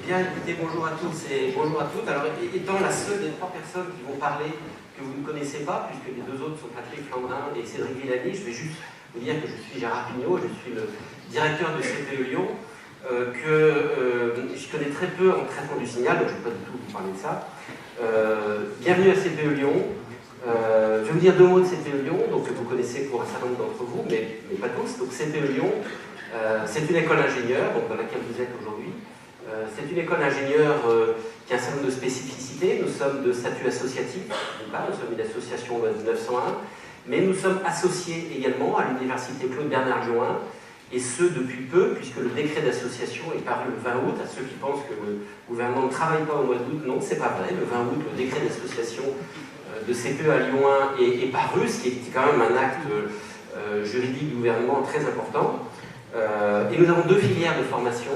Bien, écoutez, bonjour à tous et bonjour à toutes. Alors, étant la seule des trois personnes qui vont parler que vous ne connaissez pas, puisque les deux autres sont Patrick Flandrin et Cédric Villani, je vais juste vous dire que je suis Gérard Pignot, je suis le directeur de CPE Lyon, que je connais très peu en traitement du signal, donc je ne vais pas du tout vous parler de ça. Bienvenue à CPE Lyon. Je vais vous dire deux mots de CPE Lyon, donc que vous connaissez pour un certain nombre d'entre vous, mais pas tous. Donc CPE Lyon, c'est une école d'ingénieurs, dans laquelle vous êtes aujourd'hui. C'est une école d'ingénieurs qui a un certain nombre de spécificités. Nous sommes de statut associatif, nous sommes une association 901, mais nous sommes associés également à l'université Claude Bernard Lyon 1, et ce depuis peu, puisque le décret d'association est paru le 20 août. À ceux qui pensent que le gouvernement ne travaille pas au mois d'août, non, c'est pas vrai. Le 20 août, le décret d'association de CPE à Lyon 1 est paru, ce qui est quand même un acte juridique du gouvernement très important. Et nous avons deux filières de formation.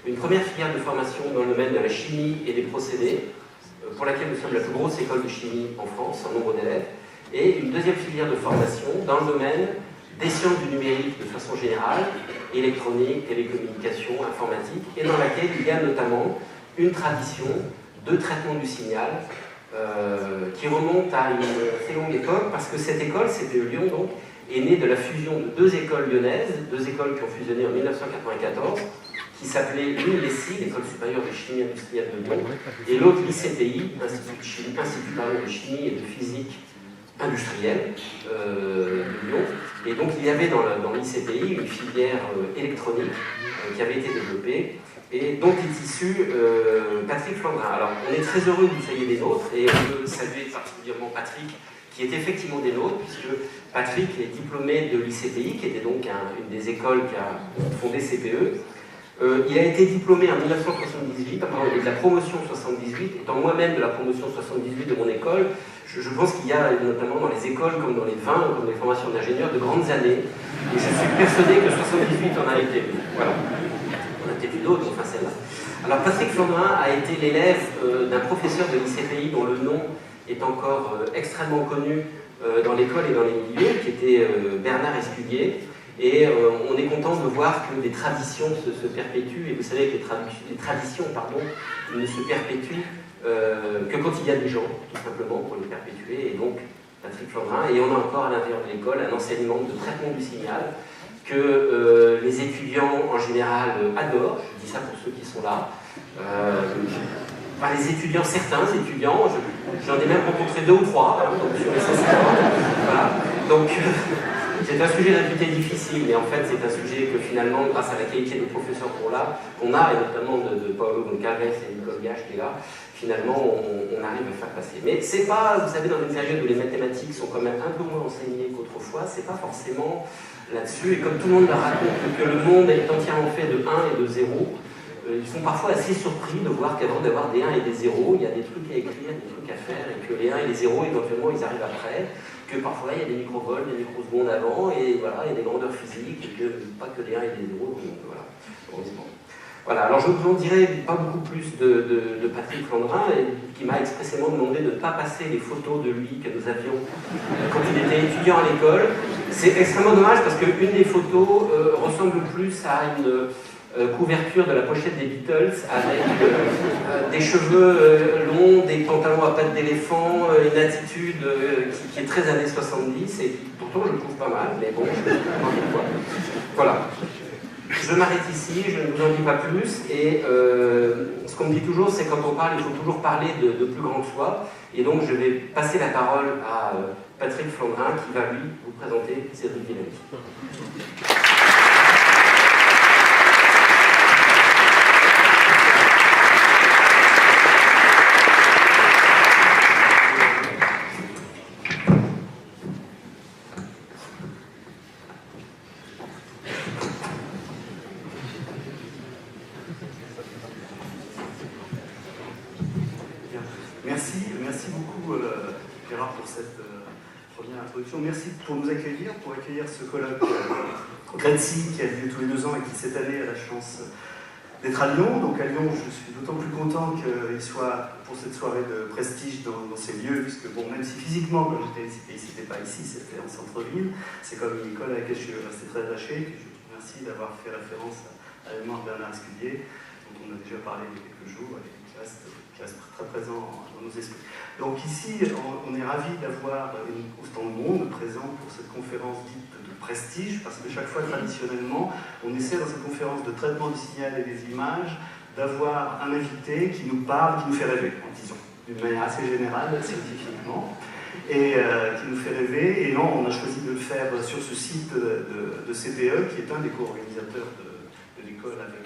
Une première filière de formation dans le domaine de la chimie et des procédés, pour laquelle nous sommes la plus grosse école de chimie en France, en nombre d'élèves, et une deuxième filière de formation dans le domaine des sciences du numérique de façon générale, électronique, télécommunications, informatique, et dans laquelle il y a notamment une tradition de traitement du signal qui remonte à une assez longue époque, parce que cette école, CPE Lyon, donc, est née de la fusion de deux écoles lyonnaises, deux écoles qui ont fusionné en 1994, qui s'appelait l'une l'ESSI, l'École supérieure de chimie industrielle de Lyon, et l'autre l'ICPI, Institut de chimie et de physique industrielle de Lyon. Et donc il y avait dans l'ICPI une filière électronique qui avait été développée, et dont est issu Patrick Flandrin. Alors on est très heureux que vous soyez des nôtres, et on veut saluer particulièrement Patrick, qui est effectivement des nôtres, puisque Patrick est diplômé de l'ICPI, qui était donc une des écoles qui a fondé CPE. Il a été diplômé en 1978, de la promotion 78, étant moi-même de la promotion 78 de mon école. Je pense qu'il y a, notamment dans les écoles, comme dans les vins, comme dans les formations d'ingénieurs, de grandes années. Et je suis persuadé que 78 en a été. Voilà. On a peut-être eu d'autres, enfin celle-là. Alors Patrick Flandrin a été l'élève d'un professeur de l'ICPI dont le nom est encore extrêmement connu dans l'école et dans les milieux, qui était Bernard Esculier. Et on est content de voir que des traditions se perpétuent, et vous savez que les traditions ne se perpétuent que quand il y a des gens, tout simplement, pour les perpétuer. Et donc, Patrick Flandrin, et on a encore à l'intérieur de l'école un enseignement de traitement du signal que les étudiants en général adorent. Je dis ça pour ceux qui sont là. Les étudiants, certains étudiants, j'en ai même rencontré 2 ou 3, donc sur les 500. Voilà. Donc, c'est un sujet réputé difficile, mais en fait, c'est un sujet que finalement, grâce à la qualité des professeurs qu'on a, et notamment de Paolo Goncalves et Nicole Gage qui est là, finalement, on arrive à faire passer. Mais c'est pas, vous savez, dans une période où les mathématiques sont quand même un peu moins enseignées qu'autrefois, c'est pas forcément là-dessus. Et comme tout le monde leur raconte que le monde est entièrement fait de 1 et de 0, ils sont parfois assez surpris de voir qu'avant d'avoir des 1 et des 0, il y a des trucs à écrire, des trucs à faire, et que les 1 et les 0, éventuellement, ils arrivent après, que parfois il y a des microvolts, des microsecondes avant, et voilà, il y a des grandeurs physiques, et que pas que les 1 et les 0, donc voilà, heureusement. Voilà, alors je vous en dirai pas beaucoup plus de Patrick Flandrin, qui m'a expressément demandé de ne pas passer les photos de lui que nous avions quand il était étudiant à l'école. C'est extrêmement dommage parce qu'une des photos ressemble plus à une couverture de la pochette des Beatles avec des cheveux longs, des pantalons à pattes d'éléphant, une attitude qui est très années 70, et pourtant je le trouve pas mal, mais bon, je ne sais pas pourquoi. Voilà. Je m'arrête ici, je ne vous en dis pas plus, et ce qu'on me dit toujours, c'est quand on parle, il faut toujours parler de plus grand que soi, et donc je vais passer la parole à Patrick Flandrin, qui va lui vous présenter Cédric Villani. Merci beaucoup Gérard pour cette première introduction. Merci pour nous accueillir, pour accueillir ce colloque GREDSI qui a lieu tous les 2 ans et qui cette année a la chance d'être à Lyon. Donc à Lyon, je suis d'autant plus content qu'il soit pour cette soirée de prestige dans ces lieux, puisque bon, même si physiquement, quand j'étais ici, c'était pas ici, c'était en centre-ville, c'est comme une école à laquelle je suis resté très attaché, et que je vous remercie d'avoir fait référence à la mémoire de Bernard Esculier. dont on a déjà parlé il y a quelques jours et qui reste très présent dans nos esprits. Donc ici, on est ravis d'avoir autant de monde présent pour cette conférence dite de prestige, parce que chaque fois, traditionnellement, on essaie dans cette conférence de traitement du signal et des images d'avoir un invité qui nous parle, qui nous fait rêver, disons, d'une manière assez générale, scientifiquement, et qui nous fait rêver. Et non, on a choisi de le faire sur ce site de CPE, qui est un des co-organisateurs de l'école avec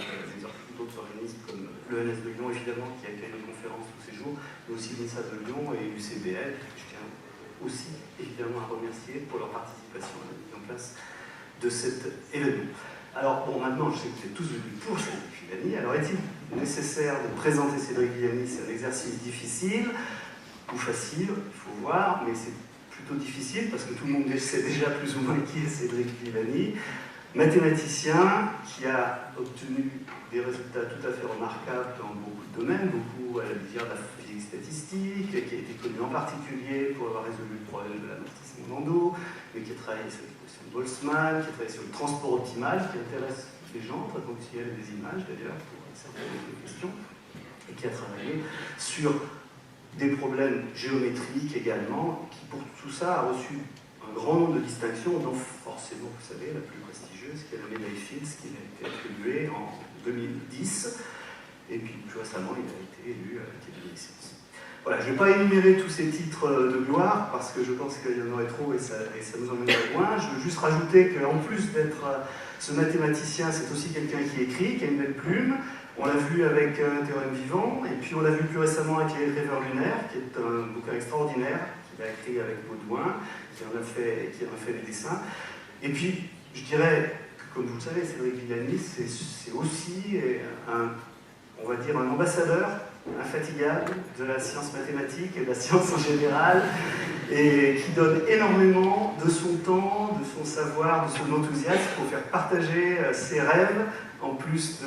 d'autres organismes comme l'ENS de Lyon, évidemment, qui accueille les conférences tous ces jours, mais aussi l'INSA de Lyon et l'UCBL, que je tiens aussi évidemment à remercier pour leur participation à la mise en place de cet événement. Alors, bon, maintenant, je sais que vous êtes tous venus pour Cédric Villani. Alors, est-il nécessaire de présenter Cédric Villani? C'est un exercice difficile ou facile, il faut voir, mais c'est plutôt difficile parce que tout le monde sait déjà plus ou moins qui est Cédric Villani. Mathématicien qui a obtenu des résultats tout à fait remarquables dans beaucoup de domaines, beaucoup à la lisière de la physique statistique, et qui a été connu en particulier pour avoir résolu le problème de l'amortissement Landau, mais qui a travaillé sur l'équation de Boltzmann, qui a travaillé sur le transport optimal, qui intéresse les gens, traitement du ciel et des images d'ailleurs, pour certaines questions, et qui a travaillé sur des problèmes géométriques également, qui pour tout ça a reçu un grand nombre de distinctions, dont forcément, vous savez, la plus prestigieuse, qui est la médaille Fields, qui a été attribuée en 2010, et puis plus récemment, il a été élu à l'Académie des sciences. Voilà, je ne vais pas énumérer tous ces titres de gloire, parce que je pense qu'il y en aurait trop et ça nous emmènerait loin. Je veux juste rajouter qu'en plus d'être ce mathématicien, c'est aussi quelqu'un qui écrit, qui a une belle plume. On l'a vu avec Théorème vivant, et puis on l'a vu plus récemment avec Les rêveurs lunaires, qui est un bouquin extraordinaire, qu'il a écrit avec Baudouin, qui en a fait les dessins. Et puis, je dirais que, comme vous le savez, Cédric Villani, c'est aussi on va dire, un ambassadeur infatigable de la science mathématique et de la science en général, et qui donne énormément de son temps, de son savoir, de son enthousiasme pour faire partager ses rêves, en plus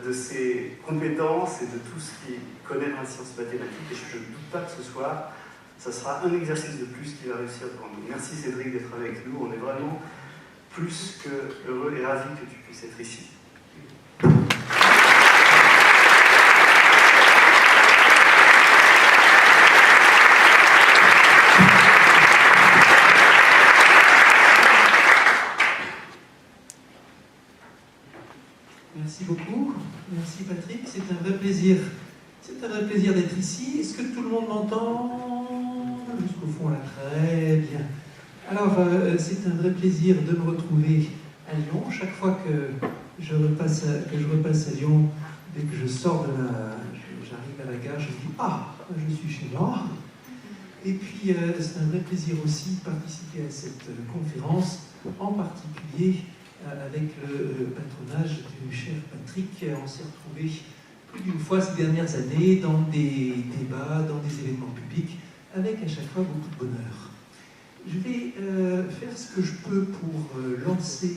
de ses compétences et de tout ce qu'il connaît dans la science mathématique. Et je ne doute pas que ce soir, ça sera un exercice de plus qu'il va réussir pour nous. Merci Cédric d'être avec nous, on est vraiment plus que heureux et ravis que tu puisses être ici. Merci beaucoup. Merci Patrick. C'est un vrai plaisir. C'est un vrai plaisir d'être ici. Est-ce que tout le monde m'entend? Jusqu'au fond là, très bien. Alors, c'est un vrai plaisir de me retrouver à Lyon. Chaque fois que je repasse à Lyon, dès que je sors j'arrive à la gare, je me dis « Ah, je suis chez moi ». Et puis, c'est un vrai plaisir aussi de participer à cette conférence, en particulier avec le patronage du cher Patrick. On s'est retrouvés plus d'une fois ces dernières années dans des débats, dans des événements publics, avec à chaque fois beaucoup de bonheur. Je vais faire ce que je peux pour lancer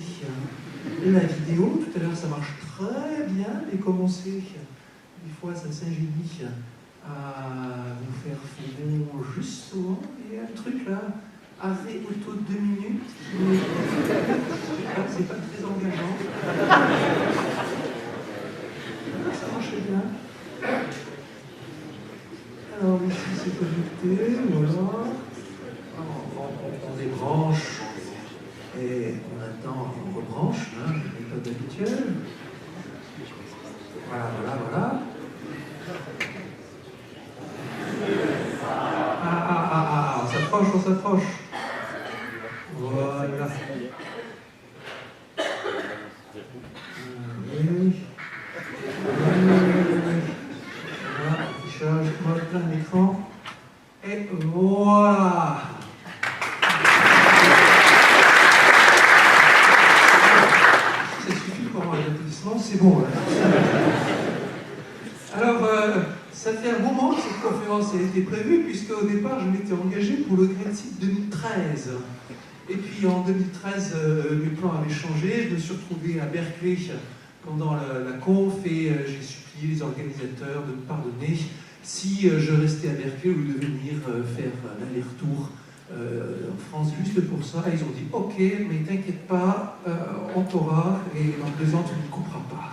la vidéo. Tout à l'heure, ça marche très bien, mais comme on sait, des fois, ça s'ingénie à vous faire fondre juste souvent. Il y a un truc là, arrêt auto 2 minutes. C'est pas très engageant. Ça marche bien. Alors ici c'est connecté, voilà. On débranche et on attend et on rebranche, hein, la méthode habituelle. Voilà. On s'approche. Voilà. Voilà, affichage, mode plein d'écran. Et voilà. Ça suffit pour un applaudissement, c'est bon. Alors, ça fait un moment que cette conférence a été prévue, puisqu'au départ, je m'étais engagé pour le Greenseed 2013. Et puis en 2013, mes plans avaient changé. Je me suis retrouvé à Berkeley pendant la conf et j'ai supplié les organisateurs de me pardonner si je restais à Berkeley ou de venir faire l'aller-retour en France juste pour ça. Et ils ont dit « Ok, mais t'inquiète pas, on t'aura et dans 2 ans, tu ne couperas pas ».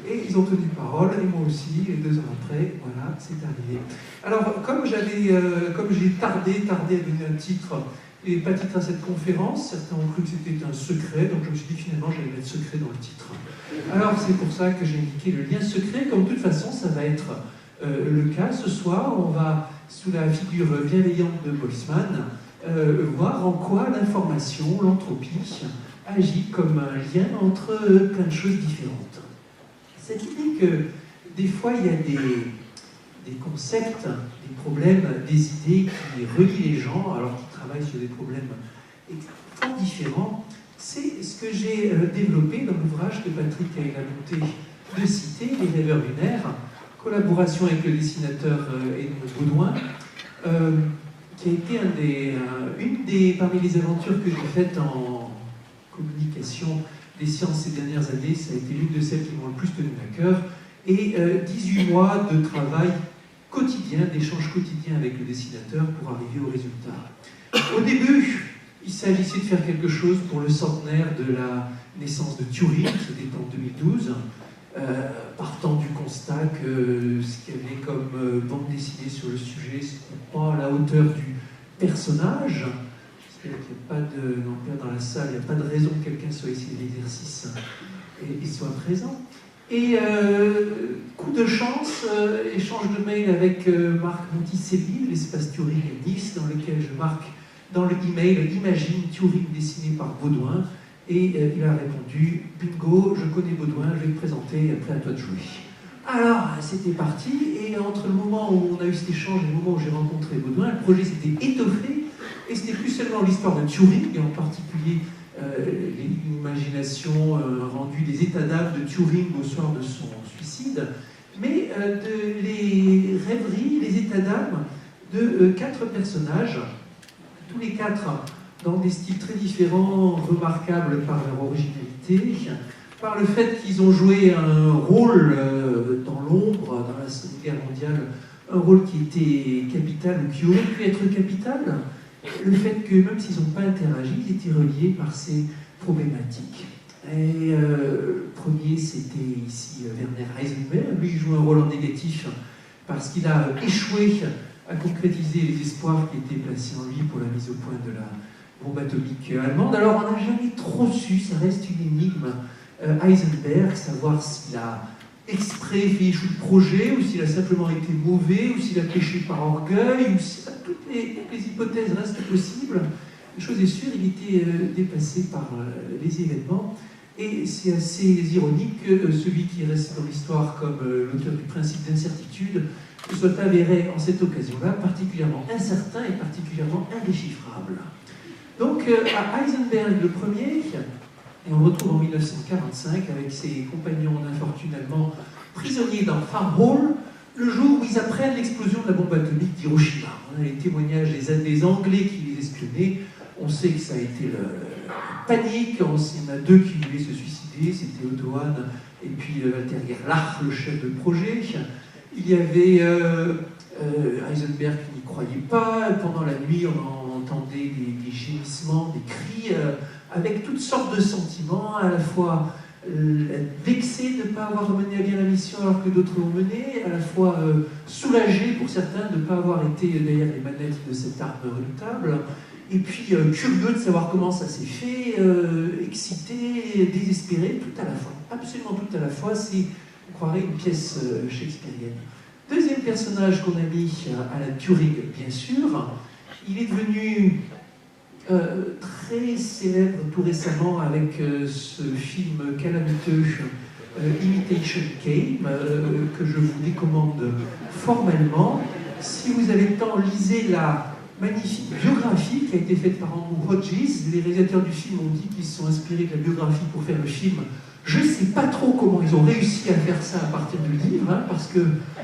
Et ils ont tenu parole, et moi aussi, et 2 ans après, voilà, c'est terminé. Alors, comme j'ai tardé à donner un titre, et pas titre à cette conférence, certains ont cru que c'était un secret, donc je me suis dit finalement j'allais mettre secret dans le titre. Alors c'est pour ça que j'ai indiqué le lien secret, comme de toute façon ça va être le cas ce soir. On va, sous la figure bienveillante de Boltzmann, voir en quoi l'information, l'entropie, agit comme un lien entre plein de choses différentes. Cette idée que des fois il y a des concepts, des problèmes, des idées qui relient les gens alors qu'ils travaillent sur des problèmes extrêmement différents, c'est ce que j'ai développé dans l'ouvrage que Patrick a eu la bonté de citer, Les rêveurs lunaires, collaboration avec le dessinateur Edmond Baudouin, qui a été parmi les aventures que j'ai faites en communication des sciences ces dernières années. Ça a été l'une de celles qui m'ont le plus tenu à cœur, et 18 mois de travail quotidien, d'échanges quotidiens avec le dessinateur pour arriver au résultat. Au début, il s'agissait de faire quelque chose pour le centenaire de la naissance de Turing, c'était en 2012, partant du constat que ce qu'il y avait comme bande dessinée sur le sujet, c'était pas à la hauteur du personnage. C'est-à-dire qu'il n'y a pas de... dans la salle, il n'y a pas de raison que quelqu'un soit ici de l'exercice et soit présent. Et coup de chance, échange de mail avec Marc Monticelli, l'espace Turing à Nice, dans lequel je marque dans le email « Imagine Turing dessiné par Baudouin ». Et il a répondu « Bingo, je connais Baudouin, je vais te présenter, après à toi de jouer ». Alors, c'était parti, et entre le moment où on a eu cet échange et le moment où j'ai rencontré Baudouin, le projet s'était étoffé, et c'était plus seulement l'histoire de Turing, et en particulier l'imagination rendue des états d'âme de Turing au soir de son suicide, mais les rêveries, les états d'âme de 4 personnages, tous les 4 dans des styles très différents, remarquables par leur originalité, par le fait qu'ils ont joué un rôle dans l'ombre, dans la Seconde Guerre mondiale, un rôle qui était capital ou qui aurait pu être capital, le fait que même s'ils n'ont pas interagi, ils étaient reliés par ces problématiques. Et le premier, c'était ici Werner Heisenberg. Lui, il joue un rôle en négatif parce qu'il a échoué à concrétiser les espoirs qui étaient placés en lui pour la mise au point de la bombe atomique allemande. Alors, on n'a jamais trop su, ça reste une énigme, Heisenberg, savoir s'il a exprès fait échouer le projet, ou s'il a simplement été mauvais, ou s'il a péché par orgueil, ou si toutes les hypothèses restent possibles. Une chose est sûre, il était dépassé par les événements, et c'est assez ironique que celui qui reste dans l'histoire comme l'auteur du principe d'incertitude soit avéré en cette occasion-là particulièrement incertain et particulièrement indéchiffrable. Donc à Heisenberg le premier, et on le retrouve en 1945 avec ses compagnons d'infortune allemands prisonniers dans Farm Hall, le jour où ils apprennent l'explosion de la bombe atomique d'Hiroshima. On a les témoignages des Anglais qui les espionnaient. On sait que ça a été la panique. Il y en a 2 qui voulaient se suicider, c'était Otto Hahn et puis Walter Gerlach, le chef de projet. Il y avait Heisenberg qui n'y croyait pas. Pendant la nuit, on entendait des gémissements, des cris, avec toutes sortes de sentiments, à la fois vexé de ne pas avoir mené à bien la mission alors que d'autres l'ont menée, à la fois soulagé pour certains de ne pas avoir été derrière les manettes de cette arme redoutable, et puis curieux de savoir comment ça s'est fait, excité, désespéré, tout à la fois, absolument tout à la fois. C'est, on croirait, une pièce shakespearienne. Deuxième personnage qu'on a mis à la Turing, bien sûr, il est devenu très célèbre tout récemment avec ce film calamiteux Imitation Game, que je vous décommande formellement. Si vous avez le temps, lisez la magnifique biographie qui a été faite par Andrew Hodges. Les réalisateurs du film ont dit qu'ils se sont inspirés de la biographie pour faire le film. Je ne sais pas trop comment ils ont réussi à faire ça à partir du livre, hein, parce que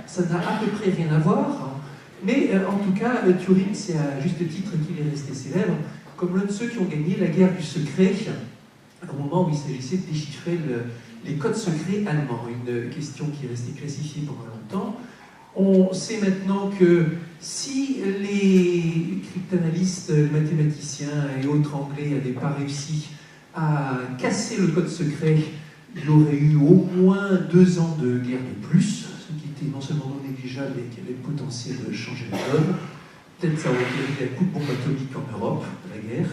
ça n'a à peu près rien à voir. Mais en tout cas, Turing, c'est à juste titre qu'il est resté célèbre comme l'un de ceux qui ont gagné la guerre du secret au moment où il s'agissait de déchiffrer les codes secrets allemands. Une question qui est restée classifiée pendant longtemps. On sait maintenant que si les cryptanalystes, mathématiciens et autres anglais n'avaient pas réussi à casser le code secret il aurait eu au moins 2 ans de guerre de plus, ce qui était non seulement non négligeable, mais qui avait le potentiel de changer la donne. Peut-être ça aurait été un coup de bombe atomique en Europe, la guerre.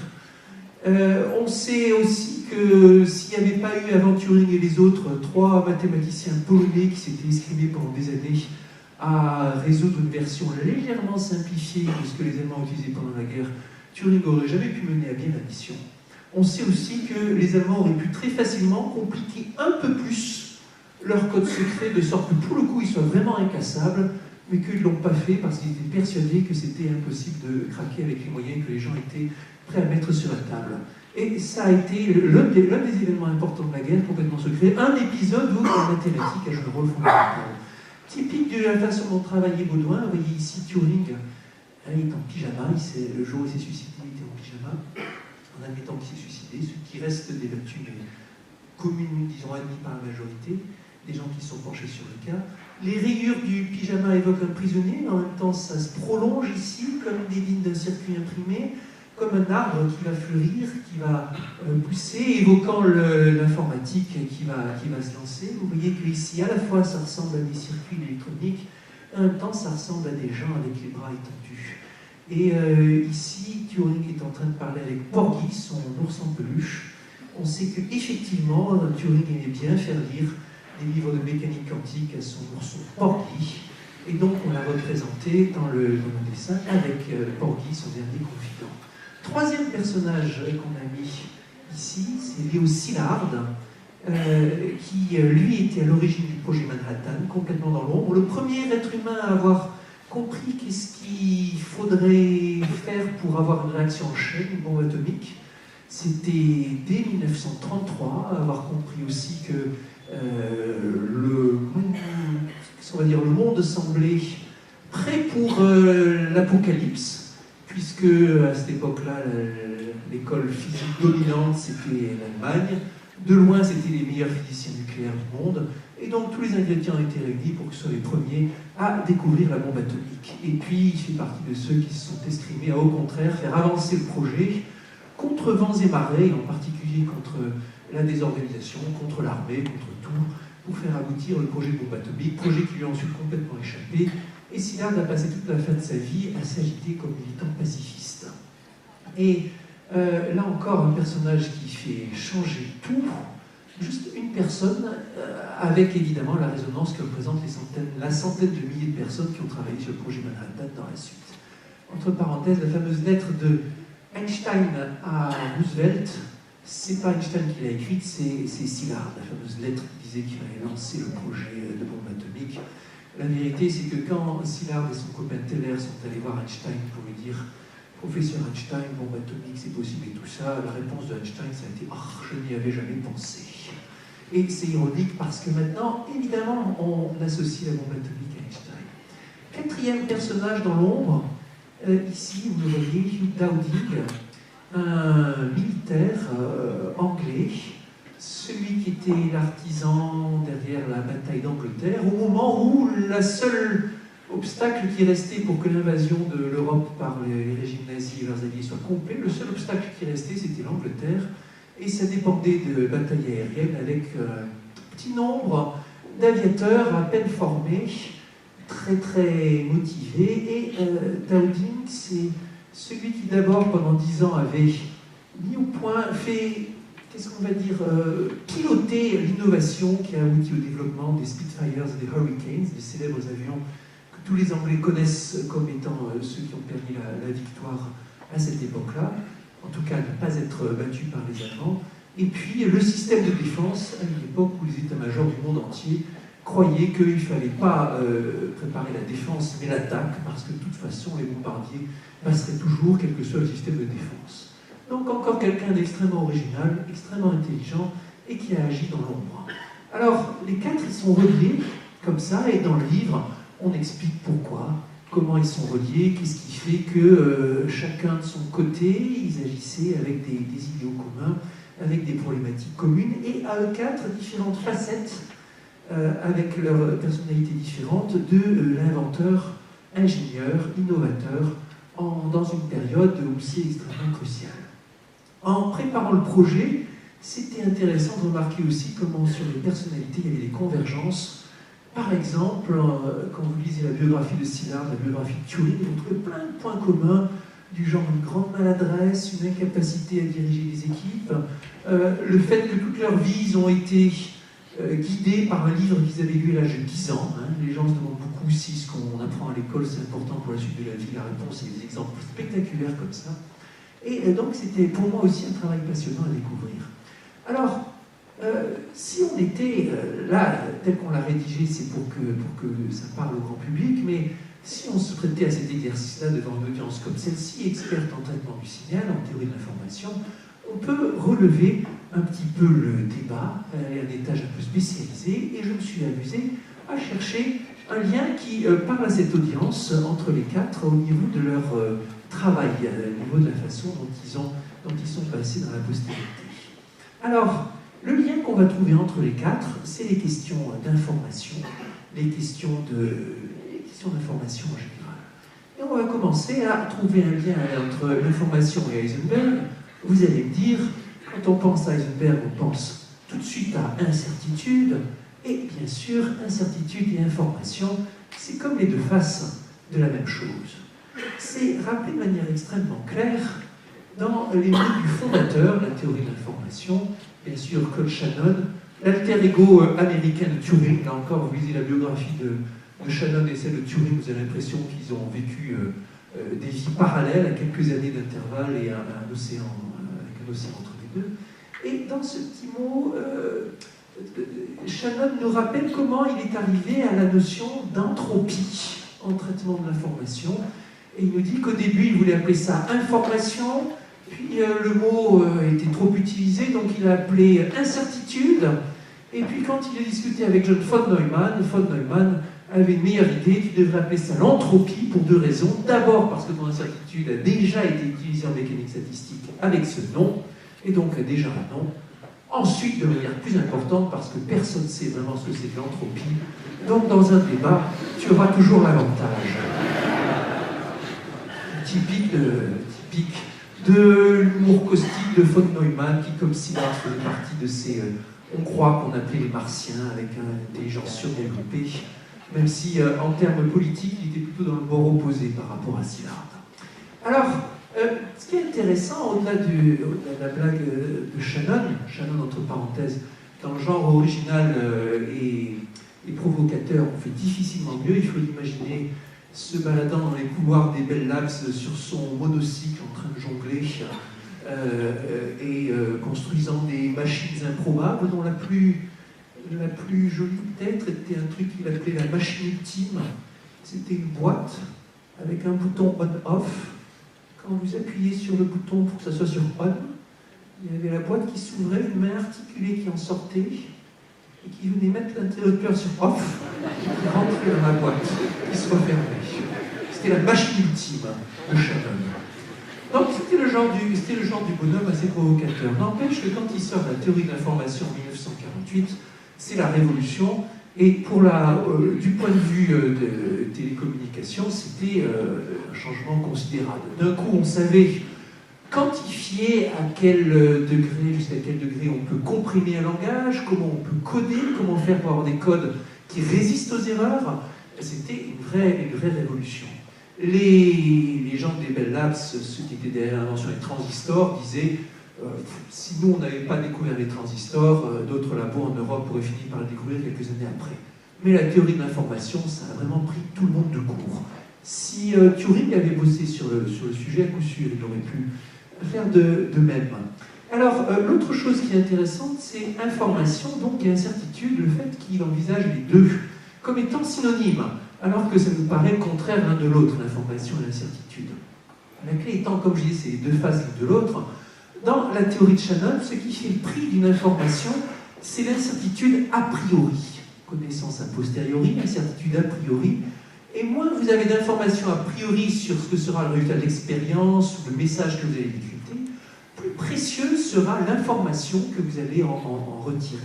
On sait aussi que s'il n'y avait pas eu avant Turing et les autres 3 mathématiciens polonais qui s'étaient escrimés pendant des années à résoudre une version légèrement simplifiée de ce que les Allemands utilisaient pendant la guerre, Turing n'aurait jamais pu mener à bien la mission. On sait aussi que les Allemands auraient pu très facilement compliquer un peu plus leur code secret, de sorte que pour le coup ils soient vraiment incassables, mais qu'ils ne l'ont pas fait parce qu'ils étaient persuadés que c'était impossible de craquer avec les moyens que les gens étaient prêts à mettre sur la table. Et ça a été l'un des événements importants de la guerre, complètement secret, un épisode où la mathématique a joué un rôle fondamental. Typique de la façon dont travaillait Baudouin, vous voyez ici Turing, il est en pyjama, le jour où il s'est suicidé, il était en pyjama, en admettant qu'il s'est suicidé, ce qui reste des vertus communes, disons, admises par la majorité, des gens qui se sont penchés sur le cas. Les rayures du pyjama évoquent un prisonnier, mais en même temps ça se prolonge ici, comme des lignes d'un circuit imprimé, comme un arbre qui va fleurir, qui va pousser, évoquant l'informatique qui va se lancer. Vous voyez qu'ici, à la fois, ça ressemble à des circuits électroniques, en même temps, ça ressemble à des gens avec les bras étendus. Et ici, Turing est en train de parler avec Porgy, son ours en peluche. On sait qu'effectivement, Turing aimait bien faire lire des livres de mécanique quantique à son ourson Porgy. Et donc, on l'a représenté dans le dessin avec Porgy, son dernier confident. Troisième personnage qu'on a mis ici, c'est Léo Szilard, qui lui était à l'origine du projet Manhattan, complètement dans l'ombre. Le premier être humain à avoir compris qu'est-ce qu'il faudrait faire pour avoir une réaction en chaîne, une bombe atomique. C'était dès 1933, avoir compris aussi que le monde semblait prêt pour l'apocalypse, puisque à cette époque-là, l'école physique dominante, c'était l'Allemagne. De loin, c'était les meilleurs physiciens nucléaires du monde. Et donc, tous les ingrédients étaient réunis pour que ce soit les premiers à découvrir la bombe atomique. Et puis, il fait partie de ceux qui se sont escrimés à, au contraire, faire avancer le projet contre vents et marées, en particulier contre la désorganisation, contre l'armée, contre tout, pour faire aboutir le projet de bombe atomique, projet qui lui a ensuite complètement échappé. Et Szilard a passé toute la fin de sa vie à s'agiter comme militant pacifiste. Et là encore, un personnage qui fait changer tout, juste une personne, avec évidemment la résonance que représentent la centaine de milliers de personnes qui ont travaillé sur le projet Manhattan dans la suite. Entre parenthèses, la fameuse lettre de Einstein à Roosevelt, c'est pas Einstein qui l'a écrite, c'est Szilard, la fameuse lettre qui disait qu'il allait lancer le projet de bombe atomique. La vérité, c'est que quand Szilard et son copain Teller sont allés voir Einstein pour lui dire « Professeur Einstein, bombe atomique, c'est possible et tout ça », la réponse de Einstein, ça a été « Ah, je n'y avais jamais pensé ». Et c'est ironique parce que maintenant, évidemment, on associe la bombe atomique à Einstein. Quatrième personnage dans l'ombre, ici, vous le voyez, Hugh Dowding, un militaire anglais, celui qui était l'artisan derrière la bataille d'Angleterre, au moment où le seul obstacle qui restait pour que l'invasion de l'Europe par les régimes nazis et leurs alliés soit complet, le seul obstacle qui restait, c'était l'Angleterre, et ça dépendait de batailles aériennes avec un petit nombre d'aviateurs à peine formés, très très motivés, et Dowding, c'est celui qui d'abord, pendant 10 ans, avait mis au point, fait, qu'est-ce qu'on va dire, piloter l'innovation qui a abouti au développement des Spitfires et des Hurricanes, des célèbres avions que tous les Anglais connaissent comme étant ceux qui ont permis la victoire à cette époque-là, en tout cas ne pas être battus par les Allemands. Et puis le système de défense, à une époque où les états-majors du monde entier croyaient qu'il ne fallait pas préparer la défense, mais l'attaque, parce que de toute façon, les bombardiers passeraient toujours, quel que soit le système de défense. Donc encore quelqu'un d'extrêmement original, extrêmement intelligent, et qui a agi dans l'ombre. Alors, les 4, ils sont reliés, comme ça, et dans le livre, on explique pourquoi, comment ils sont reliés, qu'est-ce qui fait que chacun de son côté, ils agissaient avec des idéaux communs, avec des problématiques communes, et à eux 4, différentes facettes, avec leurs personnalités différentes, de l'inventeur, ingénieur, innovateur, dans une période où c'est extrêmement crucial. En préparant le projet, c'était intéressant de remarquer aussi comment sur les personnalités il y avait des convergences. Par exemple, quand vous lisez la biographie de Szilard, la biographie de Turing, vous trouvez plein de points communs, du genre une grande maladresse, une incapacité à diriger des équipes, le fait que toute leur vie, ils ont été guidés par un livre qu'ils avaient lu à l'âge de 10 ans. Hein. Les gens se demandent beaucoup si ce qu'on apprend à l'école c'est important pour la suite de la vie. La réponse est des exemples spectaculaires comme ça. Et donc c'était pour moi aussi un travail passionnant à découvrir. Alors, si on était là, tel qu'on l'a rédigé, c'est pour que ça parle au grand public, mais si on se prêtait à cet exercice-là devant une audience comme celle-ci, experte en traitement du signal, en théorie de l'information, on peut relever un petit peu le débat à un étage un peu spécialisé, et je me suis amusé à chercher un lien qui parle à cette audience entre les quatre au niveau de leur travail, au niveau de la façon dont ils sont passés dans la postérité. Alors, le lien qu'on va trouver entre les quatre, c'est les questions d'information, les questions d'information en général. Et on va commencer à trouver un lien entre l'information et Heisenberg. Vous allez me dire, quand on pense à Heisenberg, on pense tout de suite à incertitude, et bien sûr, incertitude et information, c'est comme les deux faces de la même chose. C'est rappelé de manière extrêmement claire dans les mots du fondateur de la théorie de l'information, bien sûr Claude Shannon, l'alter ego américain de Turing. Là encore, vous lisez la biographie de Shannon et celle de Turing, vous avez l'impression qu'ils ont vécu des vies parallèles à quelques années d'intervalle et avec un océan entre les deux. Et dans ce petit mot, Shannon nous rappelle comment il est arrivé à la notion d'entropie en traitement de l'information. Et il nous dit qu'au début, il voulait appeler ça information, puis le mot était trop utilisé, donc il a appelé incertitude. Et puis quand il a discuté avec John von Neumann avait une meilleure idée, tu devrais appeler ça l'entropie pour deux raisons. D'abord parce que ton incertitude a déjà été utilisée en mécanique statistique avec ce nom, et donc a déjà un nom. Ensuite, de manière plus importante, parce que personne ne sait vraiment ce que c'est que l'entropie, donc dans un débat, tu auras toujours l'avantage. Typique de l'humour caustique de von Neumann, qui, comme Szilard, faisait partie de ces on croit qu'on appelait les martiens, avec une intelligence surdéveloppée, même si en termes politiques, il était plutôt dans le bord opposé par rapport à Szilard. Alors, ce qui est intéressant, au-delà de la blague de Shannon entre parenthèses, dans le genre original et provocateur, on fait difficilement mieux. Il faut imaginer se baladant dans les couloirs des Bell Labs sur son monocycle en train de jongler et construisant des machines improbables, dont la plus jolie peut-être était un truc qu'il appelait la machine ultime. C'était une boîte avec un bouton on-off. Quand vous appuyez sur le bouton pour que ça soit sur on, il y avait la boîte qui s'ouvrait, une main articulée qui en sortait, et qui venait mettre l'interrupteur sur off, et qui rentrait dans la boîte, qui se refermait. C'était la machine ultime de Shannon. Donc c'était le genre du bonhomme assez provocateur. N'empêche que quand il sort de la théorie de l'information en 1948, c'est la révolution. Et du point de vue de télécommunications, c'était un changement considérable. D'un coup, on savait quantifier à quel degré, jusqu'à quel degré on peut comprimer un langage, comment on peut coder, comment faire pour avoir des codes qui résistent aux erreurs. C'était une vraie révolution. Les gens des Bell Labs, ceux qui étaient derrière l'invention des transistors, disaient si nous on n'avait pas découvert les transistors, d'autres labos en Europe auraient fini par le découvrir quelques années après. Mais la théorie de l'information, ça a vraiment pris tout le monde de court. Si Turing avait bossé sur le sujet, à coup sûr, il aurait pu faire de même. Alors, l'autre chose qui est intéressante, c'est information, donc et incertitude, le fait qu'il envisage les deux comme étant synonymes, alors que ça nous paraît le contraire l'un de l'autre, l'information et l'incertitude. La clé étant, comme je dis, c'est les deux faces l'une de l'autre. Dans la théorie de Shannon, ce qui fait le prix d'une information, c'est l'incertitude a priori. Connaissance a posteriori, l'incertitude a priori. Et moins vous avez d'informations a priori sur ce que sera le résultat de l'expérience ou le message que vous allez décrypter, plus précieuse sera l'information que vous allez en retirer.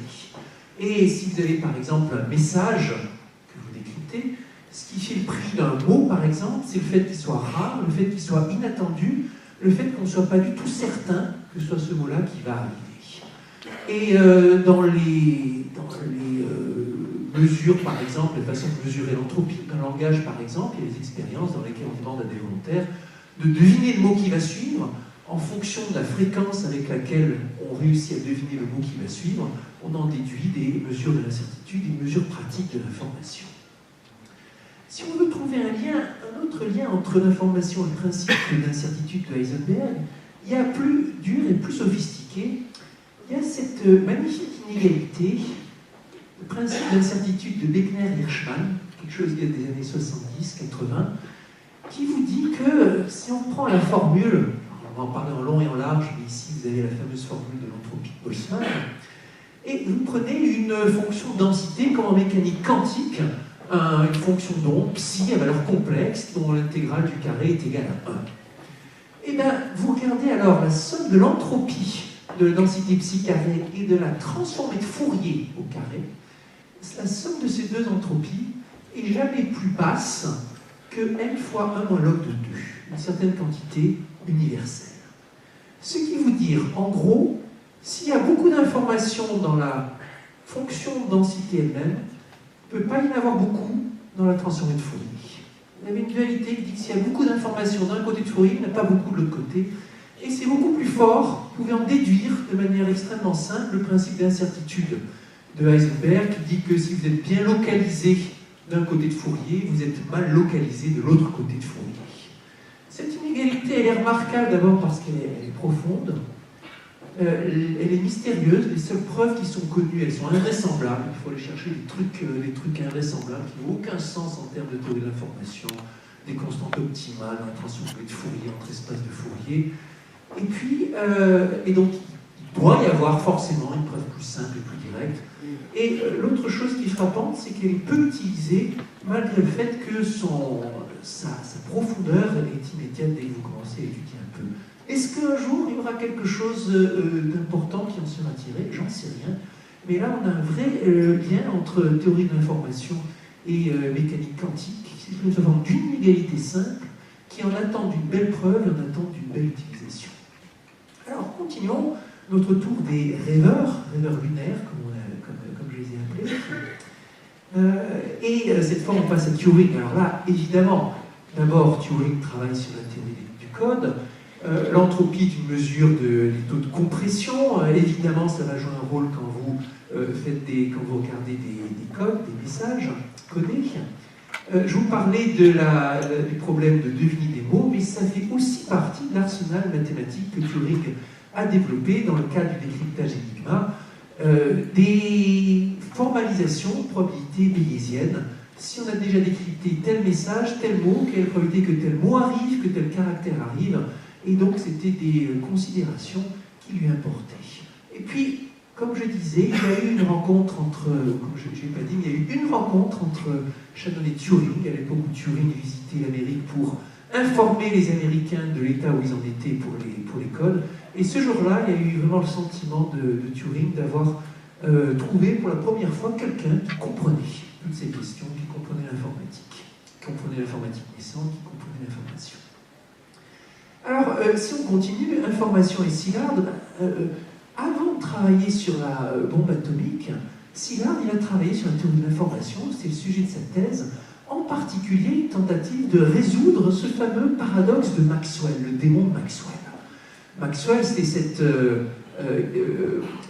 Et si vous avez par exemple un message que vous décryptez, ce qui fait le prix d'un mot par exemple, c'est le fait qu'il soit rare, le fait qu'il soit inattendu, le fait qu'on ne soit pas du tout certain que ce soit ce mot-là qui va arriver. Et dans les mesures, par exemple, les façons de mesurer l'entropie d'un langage, par exemple, il y a des expériences dans lesquelles on demande à des volontaires de deviner le mot qui va suivre en fonction de la fréquence avec laquelle on réussit à deviner le mot qui va suivre. On en déduit des mesures de l'incertitude, des mesures pratiques de l'information. Si on veut trouver un autre lien entre l'information et le principe d'incertitude de Heisenberg, il y a plus dur et plus sophistiqué. Il y a cette magnifique inégalité, le principe d'incertitude de Beckner-Hirschman, quelque chose qui est des années 70-80, qui vous dit que si on prend la formule, on va en parler en long et en large, mais ici vous avez la fameuse formule de l'entropie de Boltzmann, et vous prenez une fonction de densité comme en mécanique quantique, une fonction d'onde, psi à valeur complexe, dont l'intégrale du carré est égale à 1. Et bien, vous regardez alors la somme de l'entropie de la densité psi carré et de la transformée de Fourier au carré, la somme de ces deux entropies est jamais plus basse que n fois 1 moins log de 2, une certaine quantité universelle. Ce qui veut dire, en gros, s'il y a beaucoup d'informations dans la fonction de densité elle-même, il ne peut pas y en avoir beaucoup dans la transformée de Fourier. Vous avez une dualité qui dit que s'il y a beaucoup d'informations d'un côté de Fourier, il n'y en a pas beaucoup de l'autre côté. Et c'est beaucoup plus fort, vous pouvez en déduire de manière extrêmement simple le principe d'incertitude de Heisenberg qui dit que si vous êtes bien localisé d'un côté de Fourier, vous êtes mal localisé de l'autre côté de Fourier. Cette inégalité, elle est remarquable d'abord parce qu'elle est profonde, elle est mystérieuse, les seules preuves qui sont connues, elles sont invraisemblables, il faut aller chercher des trucs invraisemblables qui n'ont aucun sens en termes de théorie de l'information, des constantes optimales, un transformé de Fourier entre espaces de Fourier. Et puis, donc, il doit y avoir forcément une preuve plus simple et plus directe. Et l'autre chose qui est frappante, c'est qu'elle est peu utilisée, malgré le fait que sa profondeur est immédiate dès que vous commencez à étudier un peu. Est-ce qu'un jour, il y aura quelque chose d'important qui en sera tiré? J'en sais rien. Mais là, on a un vrai lien entre théorie de l'information et mécanique quantique. C'est une forme d'une inégalité simple qui en attend d'une belle preuve et en attend d'une belle utilisation. Alors, continuons notre tour des rêveurs lunaires, comme je les ai appelés. Et cette fois, on passe à Turing. Alors là, évidemment, d'abord, Turing travaille sur la théorie du code. L'entropie est une mesure des taux de compression. Évidemment, ça va jouer un rôle quand vous regardez des codes, des messages codés. Je vous parlais du problème de deviner des mots, mais ça fait aussi partie de l'arsenal mathématique que Turing a développé dans le cadre du décryptage Enigma, des formalisations de probabilité bayésienne. Si on a déjà décrypté tel message, tel mot, quelle est la probabilité que tel mot arrive, que tel caractère arrive, et donc c'était des considérations qui lui importaient. Et puis, comme je disais, il y a eu une rencontre entre, comme je n'ai pas dit, il y a eu une rencontre entre Shannon et Turing, à l'époque où Turing visitait l'Amérique pour informer les Américains de l'état où ils en étaient pour les codes. Et ce jour-là, il y a eu vraiment le sentiment de Turing d'avoir trouvé pour la première fois quelqu'un qui comprenait toutes ces questions, qui comprenait l'informatique naissante, qui comprenait l'information. Alors, si on continue, information et Szilard, avant de travailler sur la bombe atomique, Szilard, il a travaillé sur la théorie de l'information, c'est le sujet de sa thèse, en particulier une tentative de résoudre ce fameux paradoxe de Maxwell, le démon de Maxwell. Maxwell, c'était cette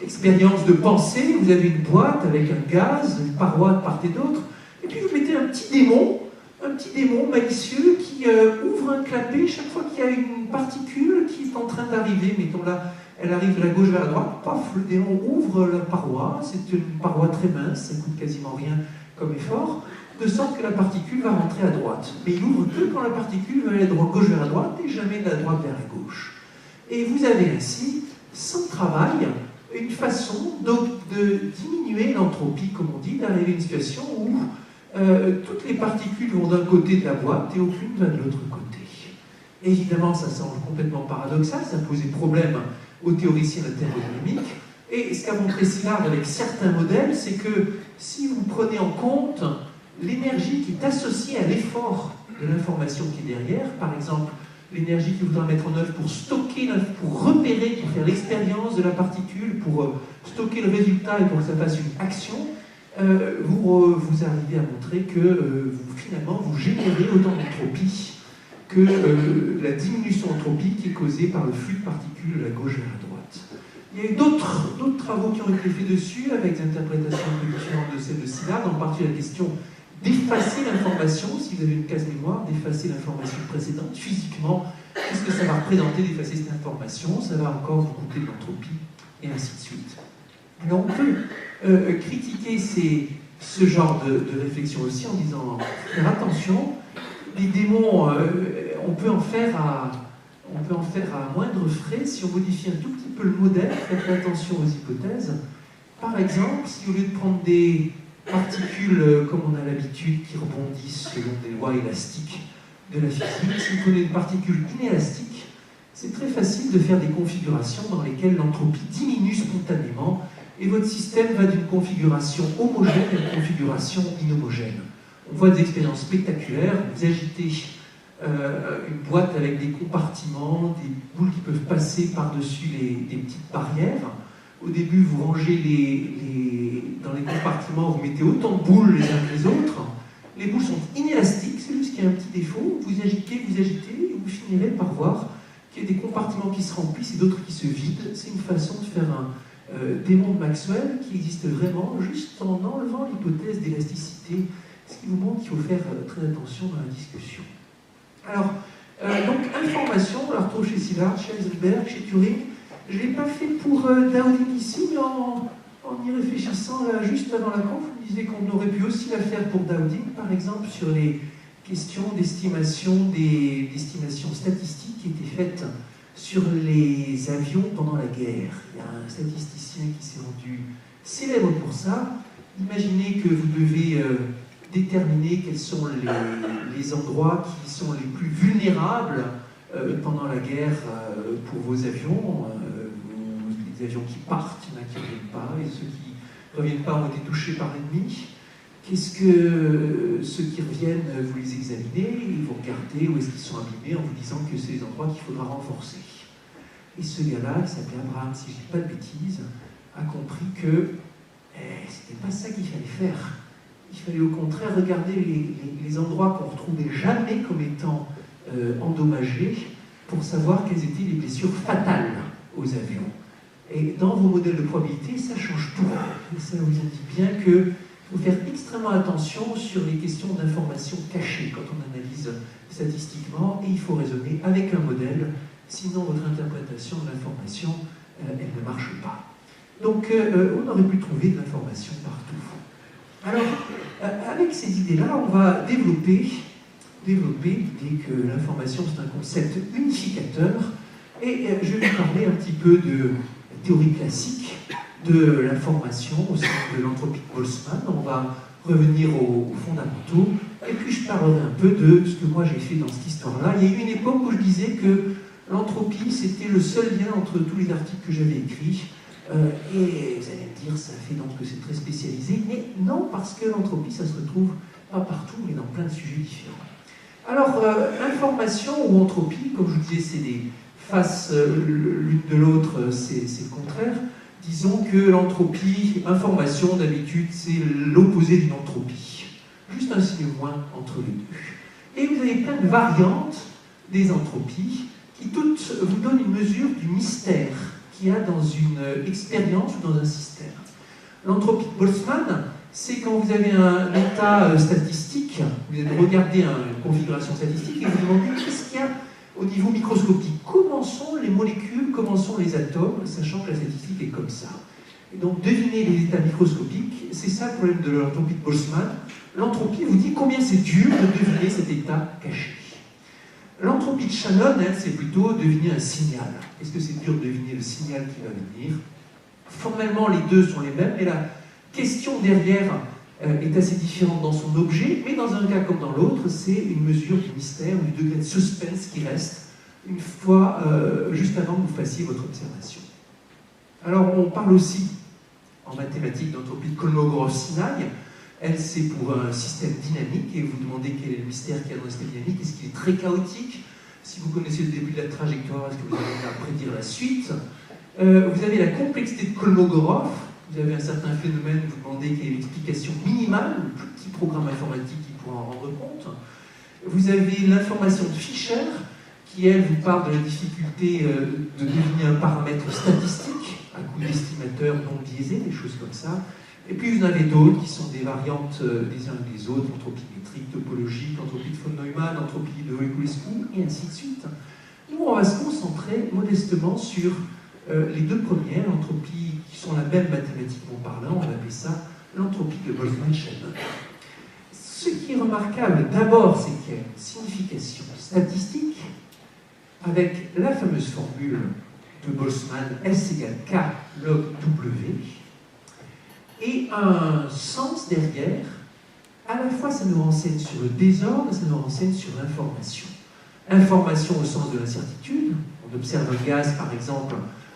expérience de pensée, vous avez une boîte avec un gaz, une paroi de part et d'autre, et puis vous mettez un petit démon malicieux qui ouvre un clapet chaque fois qu'il y a une particule qui est en train d'arriver, mettons là, elle arrive de la gauche vers la droite, paf, le démon ouvre la paroi, c'est une paroi très mince, ça ne coûte quasiment rien comme effort, de sorte que la particule va rentrer à droite. Mais il ouvre que quand la particule va aller de la gauche vers la droite et jamais de la droite vers la gauche. Et vous avez ainsi, sans travail, une façon de diminuer l'entropie, comme on dit, d'arriver à une situation où toutes les particules vont d'un côté de la boîte et aucune va de l'autre côté. Évidemment, ça semble complètement paradoxal, ça posait problème aux théoriciens de la thermodynamique. Et ce qu'a montré Szilard avec certains modèles, c'est que si vous prenez en compte l'énergie qui est associée à l'effort de l'information qui est derrière, par exemple l'énergie qu'il voudra mettre en œuvre pour stocker, pour repérer, pour faire l'expérience de la particule, pour stocker le résultat et pour que ça fasse une action, vous arrivez à montrer que finalement vous générez autant d'entropie que la diminution entropique est causée par le flux de particules de la gauche vers la droite. Il y a eu d'autres travaux qui ont été faits dessus, avec des interprétations un peu différentes de celles de Szilard, en particulier la question d'effacer l'information, si vous avez une case mémoire, d'effacer l'information précédente. Physiquement, qu'est-ce que ça va représenter d'effacer cette information? Ça va encore vous coûter de l'entropie, et ainsi de suite. Alors on peut critiquer ce genre de réflexion aussi en disant, faire attention, les démons, on peut en faire à moindre frais si on modifie un tout petit peu le modèle, faites attention aux hypothèses. Par exemple, si au lieu de prendre des particules comme on a l'habitude qui rebondissent selon des lois élastiques de la physique, si vous prenez une particule inélastique, c'est très facile de faire des configurations dans lesquelles l'entropie diminue spontanément et votre système va d'une configuration homogène à une configuration inhomogène. On voit des expériences spectaculaires, vous agitez une boîte avec des compartiments, des boules qui peuvent passer par-dessus des petites barrières. Au début, vous rangez dans les compartiments, vous mettez autant de boules les uns que les autres. Les boules sont inélastiques, c'est juste qu'il y a un petit défaut. Vous agitez, et vous finirez par voir qu'il y a des compartiments qui se remplissent et d'autres qui se vident. C'est une façon de faire un démon de Maxwell qui existe vraiment juste en enlevant l'hypothèse d'élasticité, ce qui vous montre qu'il faut faire très attention dans la discussion. Alors, donc, information, on la retrouve chez Szilard, chez Heisenberg, chez Turing. Je ne l'ai pas fait pour Dowding ici, mais en y réfléchissant, là, juste avant la conf, je me disais qu'on aurait pu aussi la faire pour Dowding, par exemple, sur les questions d'estimation, des estimations statistiques qui étaient faites sur les avions pendant la guerre. Il y a un statisticien qui s'est rendu célèbre pour ça. Imaginez que vous devez déterminer quels sont les endroits qui sont les plus vulnérables pendant la guerre pour vos avions. Les avions qui partent, il y en a qui ne reviennent pas, et ceux qui ne reviennent pas ont été touchés par l'ennemi. Qu'est-ce que ceux qui reviennent, vous les examinez, et vous regardez où est-ce qu'ils sont abîmés en vous disant que c'est les endroits qu'il faudra renforcer. Et ce gars-là, qui s'appelait Abraham, si je ne dis pas de bêtises, a compris que c'était pas ça qu'il fallait faire. Il fallait au contraire regarder les endroits qu'on ne retrouvait jamais comme étant endommagés pour savoir quelles étaient les blessures fatales aux avions. Et dans vos modèles de probabilité, ça change tout. Et ça vous indique bien qu'il faut faire extrêmement attention sur les questions d'information cachée quand on analyse statistiquement, et il faut raisonner avec un modèle, sinon votre interprétation de l'information, elle ne marche pas. Donc on aurait pu trouver de l'information partout. Alors, avec ces idées-là, on va développer l'idée que l'information c'est un concept unificateur, et je vais vous parler un petit peu de théorie classique de l'information au sein de l'entropie de Boltzmann. On va revenir aux fondamentaux, et puis je parlerai un peu de ce que moi j'ai fait dans cette histoire-là. Il y a eu une époque où je disais que l'entropie c'était le seul lien entre tous les articles que j'avais écrits, et vous allez me dire, ça fait donc que c'est très spécialisé, mais non, parce que l'entropie ça se retrouve pas partout, mais dans plein de sujets différents. Alors, information ou entropie, comme je vous disais, c'est des faces l'une de l'autre, c'est le contraire. Disons que l'entropie, information d'habitude, c'est l'opposé d'une entropie. Juste un signe moins entre les deux. Et vous avez plein de variantes des entropies qui toutes vous donnent une mesure du mystère qu'il y a dans une expérience ou dans un système. L'entropie de Boltzmann, c'est quand vous avez un état statistique, vous allez regarder une configuration statistique et vous vous demandez qu'est-ce qu'il y a au niveau microscopique. Comment sont les molécules, comment sont les atomes, sachant que la statistique est comme ça. Et donc deviner les états microscopiques, c'est ça le problème de l'entropie de Boltzmann. L'entropie vous dit combien c'est dur de deviner cet état caché. L'entropie de Shannon, elle, c'est plutôt deviner un signal. Est-ce que c'est dur de deviner le signal qui va venir? Formellement, les deux sont les mêmes, mais la question derrière est assez différente dans son objet, mais dans un cas comme dans l'autre, c'est une mesure du mystère ou du degré de suspense qui reste une fois, juste avant que vous fassiez votre observation. Alors, on parle aussi en mathématiques d'entropie de Kolmogorov-Sinai. Elle, c'est pour un système dynamique, et vous demandez quel est le mystère qu'il y a dans le système dynamique. Est-ce qu'il est très chaotique? Si vous connaissez le début de la trajectoire, est-ce que vous arrivez à prédire la suite? Vous avez la complexité de Kolmogorov. Vous avez un certain phénomène, vous demandez quelle est l'explication minimale, le plus petit programme informatique qui pourra en rendre compte. Vous avez l'information de Fischer, qui, elle, vous parle de la difficulté de deviner un paramètre statistique, à coup d'estimateur non biaisé, des choses comme ça. Et puis vous en avez d'autres qui sont des variantes des uns et des autres, entropie métrique, topologique, entropie de von Neumann, entropie de Voekulescu, et ainsi de suite. Nous, on va se concentrer modestement sur les deux premières, l'entropie qui sont la même mathématiquement parlant, on va appeler ça l'entropie de Boltzmann-Shannon. Ce qui est remarquable d'abord, c'est qu'il y a une signification statistique avec la fameuse formule de Boltzmann, S égale K log W, et un sens derrière. À la fois, ça nous renseigne sur le désordre, ça nous renseigne sur l'information. Information au sens de l'incertitude. On observe un gaz, par exemple,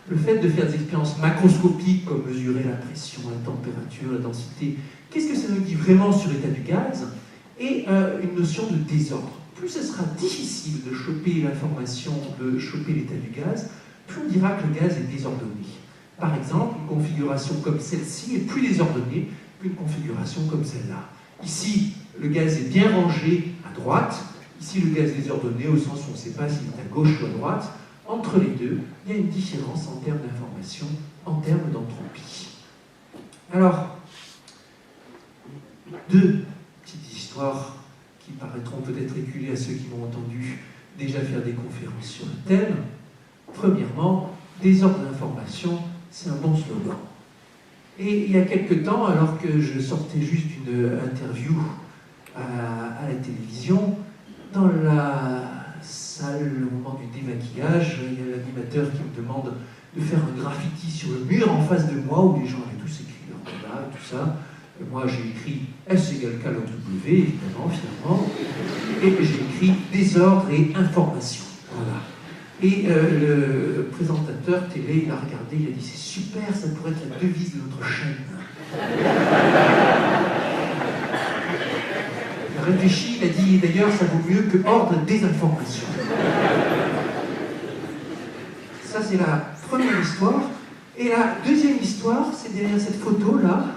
le fait de faire des expériences macroscopiques, comme mesurer la pression, la température, la densité, qu'est-ce que ça nous dit vraiment sur l'état du gaz? Et une notion de désordre. Plus ce sera difficile de choper l'information, de choper l'état du gaz, plus on dira que le gaz est désordonné. Par exemple, une configuration comme celle-ci est plus désordonnée qu'une configuration comme celle-là. Ici, le gaz est bien rangé à droite. Ici, le gaz est désordonné au sens où on ne sait pas s'il est à gauche ou à droite. Entre les deux, il y a une différence en termes d'information, en termes d'entropie. Alors, deux petites histoires qui paraîtront peut-être éculées à ceux qui m'ont entendu déjà faire des conférences sur le thème. Premièrement, désordre d'information, c'est un bon slogan. Et il y a quelque temps, alors que je sortais juste d'une interview à la télévision, dans la salle, au moment du démaquillage, il y a l'animateur qui me demande de faire un graffiti sur le mur en face de moi, où les gens avaient tous écrit leur mandat et tout ça. Et moi, j'ai écrit S égale K log W, évidemment, fièrement, et j'ai écrit désordre et information. Voilà. Et le présentateur télé, il a regardé, il a dit c'est super, ça pourrait être la devise de notre chaîne. Il a réfléchi, il a dit d'ailleurs ça vaut mieux que ordre des informations. Ça c'est la première histoire. Et la deuxième histoire, c'est derrière cette photo-là.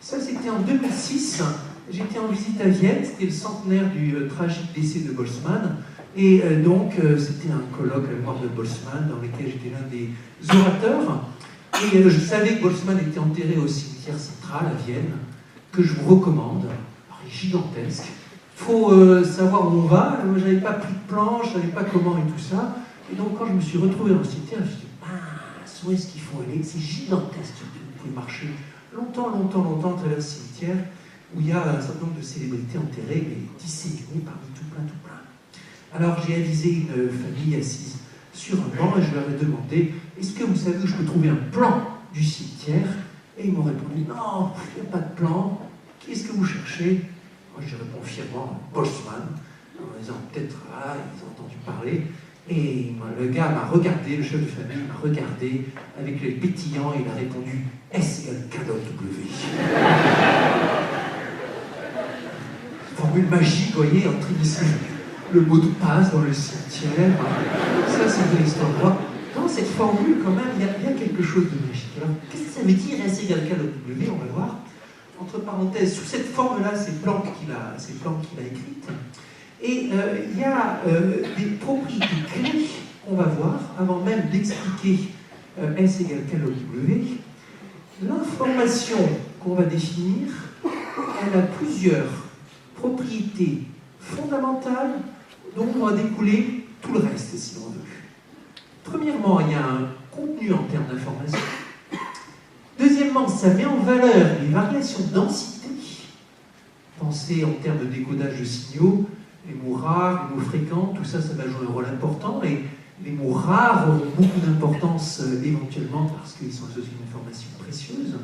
Ça c'était en 2006. J'étais en visite à Vienne, c'était le centenaire du tragique décès de Boltzmann. Et donc, c'était un colloque à la mémoire de Boltzmann dans lequel j'étais l'un des orateurs. Et je savais que Boltzmann était enterré au cimetière central à Vienne, que je vous recommande. Alors, il est gigantesque. Il faut savoir où on va. Je n'avais pas pris de plan, je ne savais pas comment et tout ça. Et donc, quand je me suis retrouvé dans le cimetière, je me suis dit, mince, où est-ce qu'il faut aller? C'est gigantesque. Vous pouvez marcher longtemps à travers le cimetière où il y a un certain nombre de célébrités enterrées, mais disséminées parmi tout plein. Alors j'ai avisé une famille assise sur un banc et je leur ai demandé « Est-ce que vous savez où je peux trouver un plan du cimetière ?» Et ils m'ont répondu « Non, il n'y a pas de plan. Qu'est-ce que vous cherchez ?» Moi j'ai répondu fièrement « Boltzmann » en disant peut-être « Ah, ils ont entendu parler ». Et le gars m'a regardé, le chef de famille m'a regardé avec l'œil pétillant et il a répondu « S égale K log W ». Formule magique, vous voyez, entre ici. Le mot de passe dans le cimetière, ça c'est de l'histoire. Dans cette formule, quand même, il y a quelque chose de magique. Alors, qu'est-ce que ça veut dire S égale K log W? On va voir. Entre parenthèses, sous cette forme-là, c'est Planck qui l'a écrite. Et il y a des propriétés clés qu'on va voir, avant même d'expliquer S égale K log W. L'information qu'on va définir, elle a plusieurs propriétés fondamentales dont on va découler tout le reste, si l'on veut. Premièrement, il y a un contenu en termes d'information. Deuxièmement, ça met en valeur les variations de densité. Pensez en termes de décodage de signaux, les mots rares, les mots fréquents, tout ça, ça va jouer un rôle important. Et les mots rares auront beaucoup d'importance éventuellement parce qu'ils sont associés à une information précieuse.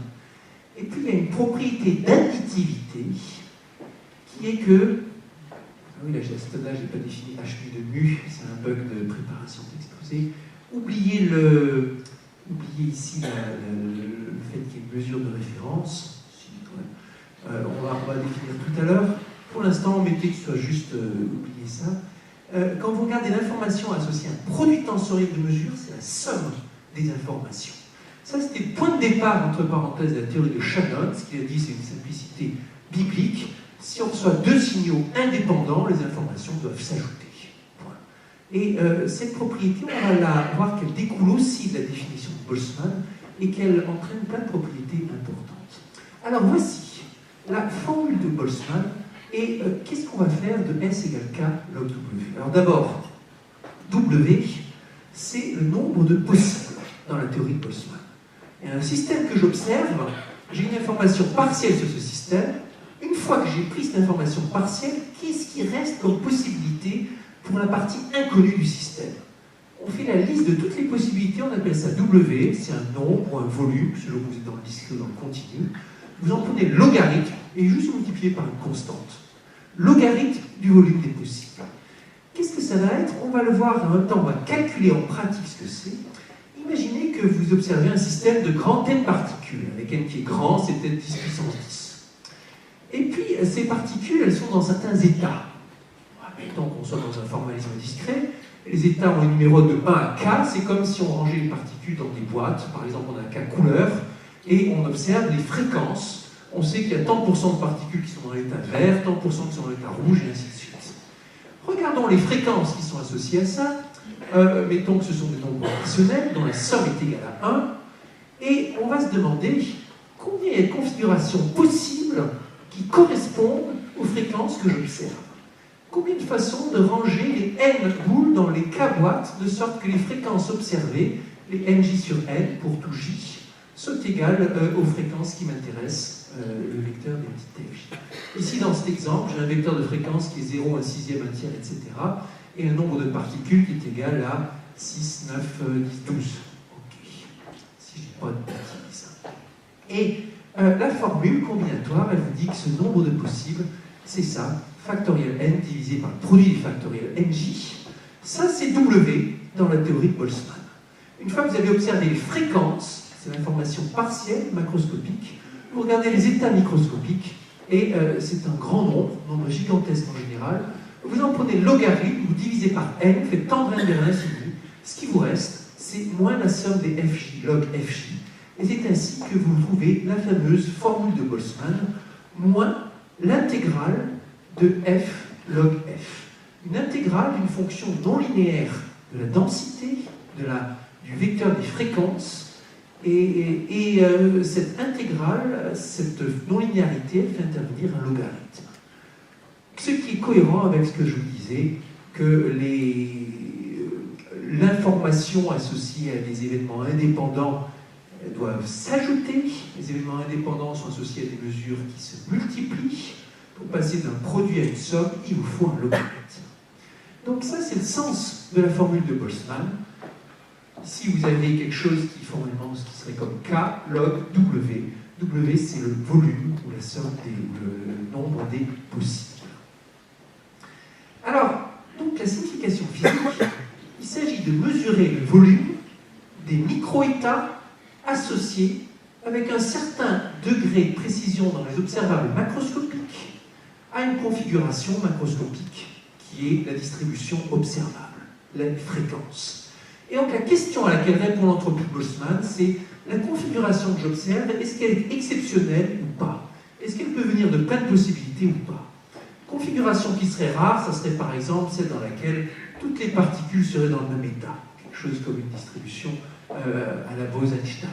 Et puis, il y a une propriété d'additivité qui est que oui, là, à cet âge, je n'ai pas défini H de mu, c'est un bug de préparation d'exposé. Oubliez ici le fait qu'il y ait une mesure de référence. On va définir tout à l'heure. Pour l'instant, mettez que ce soit juste oubliez ça. quand vous regardez l'information associée à un produit tensoriel de mesure, c'est la somme des informations. Ça, c'était le point de départ, entre parenthèses, de la théorie de Shannon. Ce qu'il a dit, c'est une simplicité biblique. Si on reçoit deux signaux indépendants, les informations doivent s'ajouter. Voilà. Et cette propriété, on va la voir qu'elle découle aussi de la définition de Boltzmann et qu'elle entraîne plein de propriétés importantes. Alors voici la formule de Boltzmann et qu'est-ce qu'on va faire de S égale K log W. Alors d'abord, W, c'est le nombre de possibles dans la théorie de Boltzmann. Et un système que j'observe, j'ai une information partielle sur ce système. Une fois que j'ai pris cette information partielle, qu'est-ce qui reste comme possibilité pour la partie inconnue du système? On fait la liste de toutes les possibilités, on appelle ça W, c'est un nombre ou un volume, selon que vous êtes dans le discret ou dans le continu. Vous en prenez le logarithme et juste multiplié par une constante. Logarithme du volume des possibles. Qu'est-ce que ça va être? On va le voir en même temps, on va calculer en pratique ce que c'est. Imaginez que vous observez un système de grand n particules, avec n qui est grand, c'est peut-être 10 puissance 10. Et puis, ces particules, elles sont dans certains états. Mettons qu'on soit dans un formalisme discret, les états ont un numéro de 1 à k, c'est comme si on rangeait les particules dans des boîtes, par exemple on a k couleurs, et on observe les fréquences. On sait qu'il y a tant de pourcents de particules qui sont dans l'état vert, tant de pourcents qui sont dans l'état rouge, et ainsi de suite. Regardons les fréquences qui sont associées à ça. Mettons que ce sont des nombres rationnels dont la somme est égale à 1, et on va se demander combien il y a de configurations possibles qui correspondent aux fréquences que j'observe. Combien de façons de ranger les n boules dans les k boîtes, de sorte que les fréquences observées, les nj sur n pour tout j, soient égales aux fréquences qui m'intéressent, le vecteur des petites fj. Ici, dans cet exemple, j'ai un vecteur de fréquence qui est 0, 1 sixième, 1 tiers, etc. Et un nombre de particules qui est égal à 6, 9, 10, 12. Ok. Si je dis pas de bêtises. Et la formule combinatoire, elle vous dit que ce nombre de possibles, c'est ça, factoriel n divisé par le produit du factoriel nj. Ça, c'est W dans la théorie de Boltzmann. Une fois que vous avez observé les fréquences, c'est l'information partielle, macroscopique, vous regardez les états microscopiques, et c'est un grand nombre gigantesque en général. Vous en prenez le logarithme, vous divisez par n, vous faites tendre n vers l'infini. Ce qui vous reste, c'est moins la somme des fj, log fj. Et c'est ainsi que vous trouvez la fameuse formule de Boltzmann, moins l'intégrale de f log f. Une intégrale d'une fonction non linéaire de la densité, du vecteur des fréquences, et cette intégrale, cette non-linéarité, elle fait intervenir un logarithme. Ce qui est cohérent avec ce que je vous disais, que l'information associée à des événements indépendants doivent s'ajouter. Les événements indépendants sont associés à des mesures qui se multiplient. Pour passer d'un produit à une somme, il vous faut un logarithme. Donc ça, c'est le sens de la formule de Boltzmann. Si vous avez quelque chose qui formellement ce qui serait comme K log W, W c'est le volume ou la somme le nombre des possibles. Alors, donc la signification physique, il s'agit de mesurer le volume des micro-états associés avec un certain degré de précision dans les observables macroscopiques à une configuration macroscopique qui est la distribution observable, la fréquence. Et donc la question à laquelle répond l'entropie de Boltzmann, c'est la configuration que j'observe, est-ce qu'elle est exceptionnelle ou pas? Est-ce qu'elle peut venir de plein de possibilités ou pas? Configuration qui serait rare, ça serait par exemple celle dans laquelle toutes les particules seraient dans le même état. Quelque chose comme une distribution à la Bose-Einstein,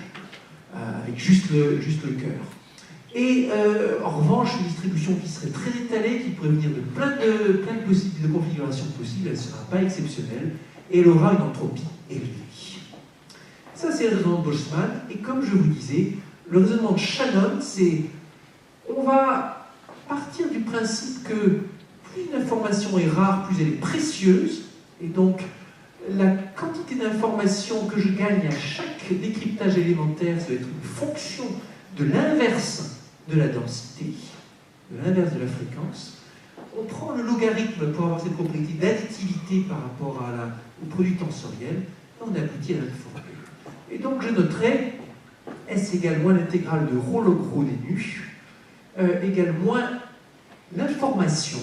avec juste le cœur. Et en revanche, une distribution qui serait très étalée, qui pourrait venir de plein de configurations possibles, elle ne sera pas exceptionnelle, et elle aura une entropie élevée. Ça, c'est le raisonnement de Boltzmann, et comme je vous disais, le raisonnement de Shannon, c'est on va partir du principe que plus une information est rare, plus elle est précieuse, et donc la quantité d'informations que je gagne à chaque décryptage élémentaire, ça va être une fonction de l'inverse de la densité, de l'inverse de la fréquence. On prend le logarithme pour avoir cette propriété d'additivité par rapport au produit tensoriel, et on aboutit à notre formule. Et donc je noterai S égale moins l'intégrale de ρ log ρ des nu, égale moins l'information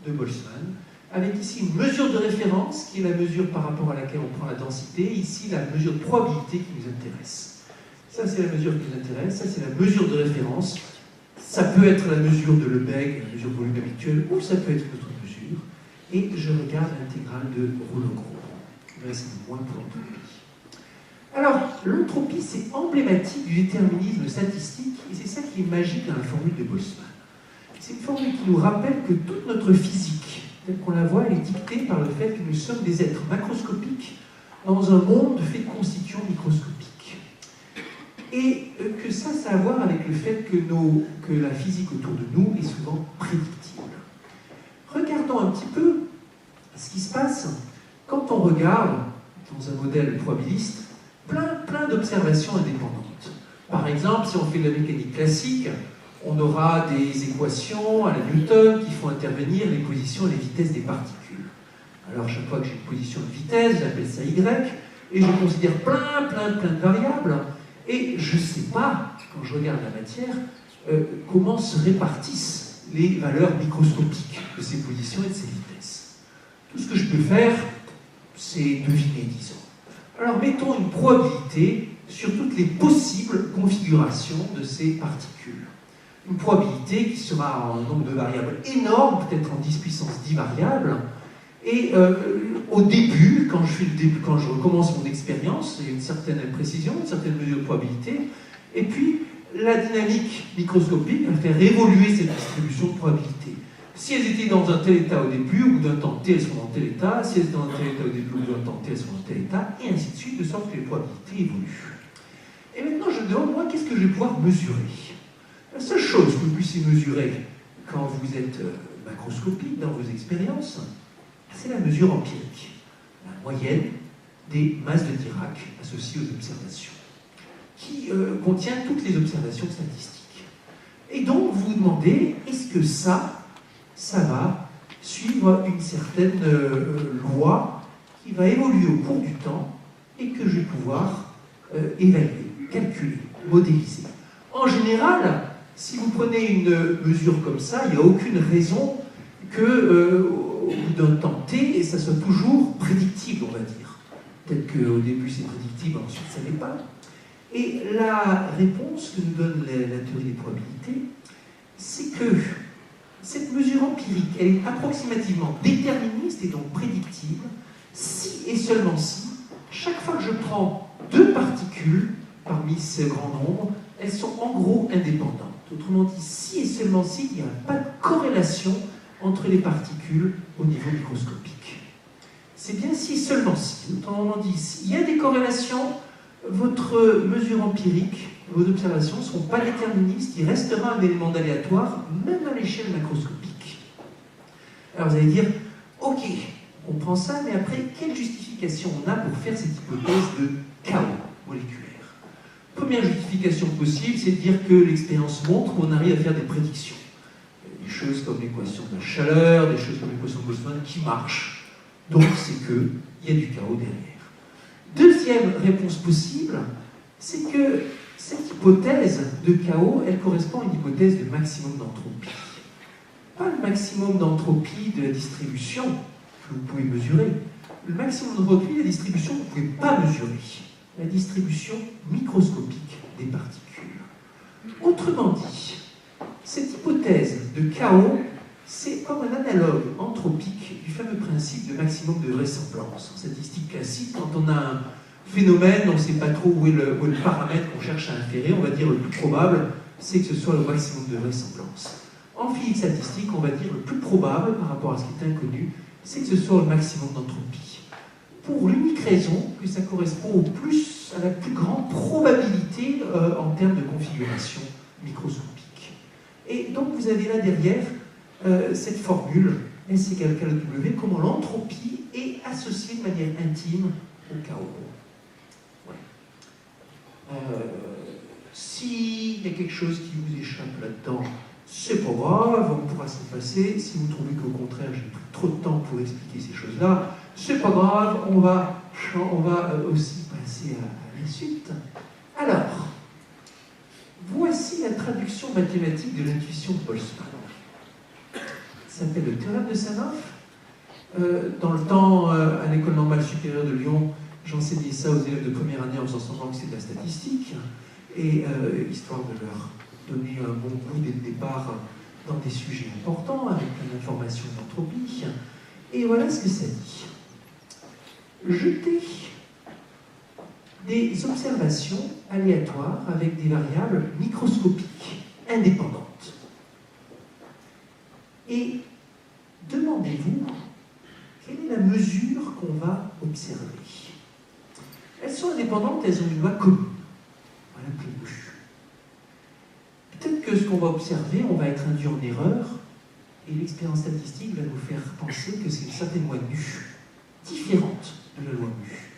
de Boltzmann, avec ici une mesure de référence, qui est la mesure par rapport à laquelle on prend la densité, ici la mesure de probabilité qui nous intéresse. Ça, c'est la mesure qui nous intéresse, ça, c'est la mesure de référence. Ça peut être la mesure de Lebesgue, la mesure de volume habituelle, ou ça peut être une autre mesure. Et je regarde l'intégrale de Rouleau-Gros. Là, c'est moins pour l'entropie. Alors, l'entropie, c'est emblématique du déterminisme statistique, et c'est ça qui est magique dans la formule de Boltzmann. C'est une formule qui nous rappelle que toute notre physique, telle qu'on la voit, elle est dictée par le fait que nous sommes des êtres macroscopiques dans un monde fait de constituants microscopiques. Et que ça a à voir avec le fait que la physique autour de nous est souvent prédictible. Regardons un petit peu ce qui se passe quand on regarde, dans un modèle probabiliste, plein d'observations indépendantes. Par exemple, si on fait de la mécanique classique, on aura des équations à la Newton qui font intervenir les positions et les vitesses des particules. Alors, chaque fois que j'ai une position de vitesse, j'appelle ça Y, et je considère plein de variables, et je ne sais pas, quand je regarde la matière, comment se répartissent les valeurs microscopiques de ces positions et de ces vitesses. Tout ce que je peux faire, c'est deviner, disons. Alors, mettons une probabilité sur toutes les possibles configurations de ces particules. Une probabilité qui sera en nombre de variables énorme, peut-être en 10 puissance 10 variables. Et au début, quand je recommence mon expérience, il y a une certaine imprécision, une certaine mesure de probabilité. Et puis, la dynamique microscopique va faire évoluer cette distribution de probabilité. Si elles étaient dans un tel état au début, au bout d'un temps t, elles sont dans tel état. Si elles étaient dans un tel état au début, au bout d'un temps t, elles sont dans tel état. Et ainsi de suite, de sorte que les probabilités évoluent. Et maintenant, je me demande, moi, qu'est-ce que je vais pouvoir mesurer? La seule chose que vous puissiez mesurer quand vous êtes macroscopique dans vos expériences, c'est la mesure empirique, la moyenne des masses de Dirac associées aux observations, qui contient toutes les observations statistiques. Et donc, vous vous demandez, est-ce que ça va suivre une certaine loi qui va évoluer au cours du temps et que je vais pouvoir évaluer, calculer, modéliser. En général, si vous prenez une mesure comme ça, il n'y a aucune raison que au bout d'un temps t, ça soit toujours prédictible, on va dire. Peut-être qu'au début c'est prédictible, ensuite ça n'est pas. Et la réponse que nous donne la théorie des probabilités, c'est que cette mesure empirique, elle est approximativement déterministe et donc prédictible, si et seulement si, chaque fois que je prends deux particules parmi ce grand nombre, elles sont en gros indépendantes. Autrement dit, si et seulement si, il n'y a pas de corrélation entre les particules au niveau microscopique. C'est bien si et seulement si. Autrement dit, s'il y a des corrélations, votre mesure empirique, vos observations ne seront pas déterministes, il restera un élément d'aléatoire, même à l'échelle macroscopique. Alors vous allez dire, ok, on prend ça, mais après, quelle justification on a pour faire cette hypothèse de chaos moléculaire? Première justification possible, c'est de dire que l'expérience montre qu'on arrive à faire des prédictions. Des choses comme l'équation de la chaleur, des choses comme l'équation de Boltzmann qui marchent. Donc c'est qu'il y a du chaos derrière. Deuxième réponse possible, c'est que cette hypothèse de chaos, elle correspond à une hypothèse de maximum d'entropie. Pas le maximum d'entropie de la distribution que vous pouvez mesurer. Le maximum d'entropie de la distribution que vous ne pouvez pas mesurer. La distribution microscopique des particules. Autrement dit, cette hypothèse de chaos, c'est comme un analogue anthropique du fameux principe de maximum de vraisemblance. En statistique classique, quand on a un phénomène, on ne sait pas trop où est le paramètre qu'on cherche à inférer, on va dire le plus probable, c'est que ce soit le maximum de vraisemblance. En physique statistique, on va dire le plus probable par rapport à ce qui est inconnu, c'est que ce soit le maximum d'entropie. Pour l'unique raison que ça correspond à la plus grande probabilité en termes de configuration microscopique. Et donc vous avez là derrière cette formule, S égale K W, comment l'entropie est associée de manière intime au chaos. Ouais. S'il y a quelque chose qui vous échappe là-dedans, c'est pas grave, on pourra s'en passer. Si vous trouvez qu'au contraire j'ai pris trop de temps pour expliquer ces choses-là, c'est pas grave, on va aussi passer à la suite. Alors, voici la traduction mathématique de l'intuition de Boltzmann. Ça s'appelle le théorème de Sanoff. Dans le temps, à l'École normale supérieure de Lyon, j'enseignais ça aux élèves de première année en faisant semblant que c'était de la statistique, et histoire de leur donner un bon goût dès le départ dans des sujets importants, avec plein d'informations d'entropie. Et voilà ce que ça dit. Jeter des observations aléatoires avec des variables microscopiques, indépendantes. Et demandez-vous quelle est la mesure qu'on va observer. Elles sont indépendantes, elles ont une loi commune. Voilà le but. Peut-être que ce qu'on va observer, on va être induit en erreur, et l'expérience statistique va nous faire penser que c'est une certaine loi nue, différente de la loi nue.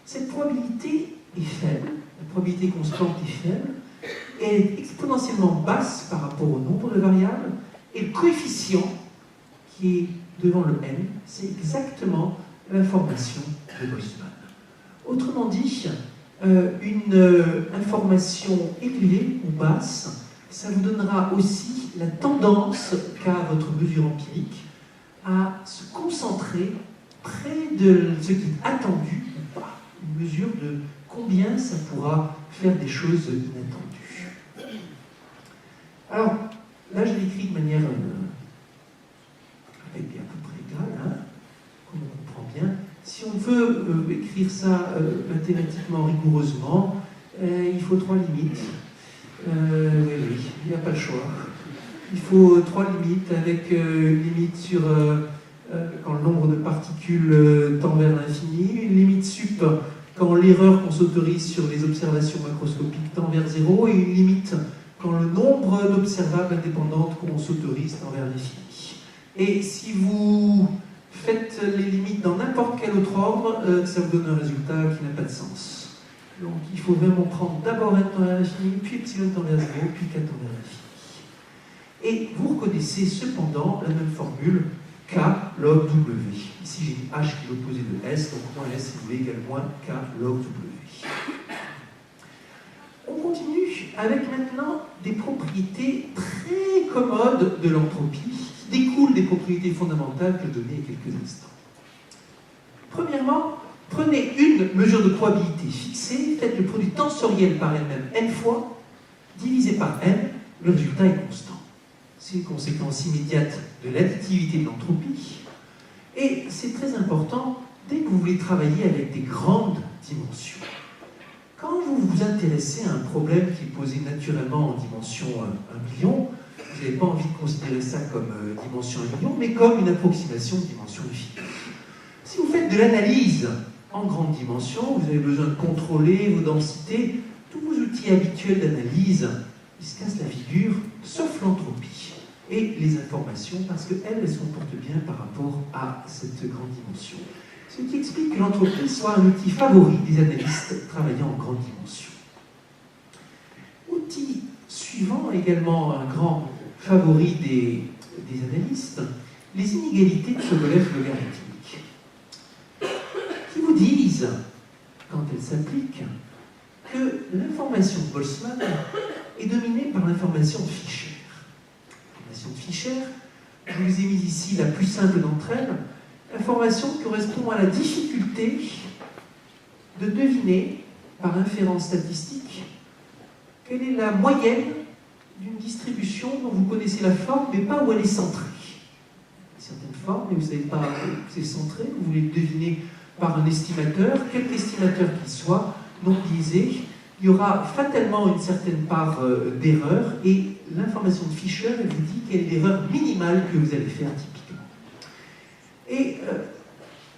Cette probabilité est faible, la probabilité constante est faible, et elle est exponentiellement basse par rapport au nombre de variables, et le coefficient qui est devant le n, c'est exactement l'information de Boltzmann. Autrement dit, une information élevée ou basse, ça vous donnera aussi la tendance qu'a votre mesure empirique à se concentrer près de ce qui est attendu ou pas. Une mesure de combien ça pourra faire des choses inattendues. Alors, là je l'écris de manière avec à peu près égale, hein, comme on comprend bien. Si on veut écrire ça mathématiquement rigoureusement, il faut 3 limites. Oui, il n'y a pas le choix. Il faut 3 limites avec une limite sur quand le nombre de particules tend vers l'infini, une limite sup quand l'erreur qu'on s'autorise sur les observations macroscopiques tend vers 0, et une limite quand le nombre d'observables indépendantes qu'on s'autorise tend vers l'infini. Et si vous faites les limites dans n'importe quel autre ordre, ça vous donne un résultat qui n'a pas de sens. Donc il faut vraiment prendre d'abord n tend vers l'infini, puis epsilon tend vers 0, puis k tend vers l'infini. Et vous reconnaissez cependant la même formule k log w. Ici j'ai mis h qui est l'opposé de s, donc moins s si vous voulez égale moins k log w. On continue avec maintenant des propriétés très commodes de l'entropie qui découlent des propriétés fondamentales que je donnais il y a quelques instants. Premièrement, prenez une mesure de probabilité fixée, faites le produit tensoriel par elle-même n fois, divisé par n, le résultat est constant. C'est une conséquence immédiate de l'additivité de l'entropie, et c'est très important dès que vous voulez travailler avec des grandes dimensions. Quand vous vous intéressez à un problème qui est posé naturellement en dimension 1 million, vous n'avez pas envie de considérer ça comme dimension 1 million, mais comme une approximation de dimension infinie. Si vous faites de l'analyse en grande dimension, vous avez besoin de contrôler vos densités, tous vos outils habituels d'analyse, ils se cassent la figure, sauf l'entropie et les informations, parce qu'elles se comportent bien par rapport à cette grande dimension. Ce qui explique que l'entropie soit un outil favori des analystes travaillant en grande dimension. Outil suivant, également un grand favori des analystes, les inégalités de Sobolev logarithmiques, qui vous disent, quand elles s'appliquent, que l'information de Boltzmann est dominée par l'information de Fischer. L'information de Fischer, je vous ai mis ici la plus simple d'entre elles, l'information correspond à la difficulté de deviner, par inférence statistique, quelle est la moyenne d'une distribution dont vous connaissez la forme, mais pas où elle est centrée. Certaines formes, mais vous ne savez pas où c'est centré, vous voulez le deviner par un estimateur, quelque estimateur qu'il soit, non biaisé, il y aura fatalement une certaine part d'erreur, et l'information de Fischer, elle vous dit quelle est l'erreur minimale que vous allez faire typiquement. Et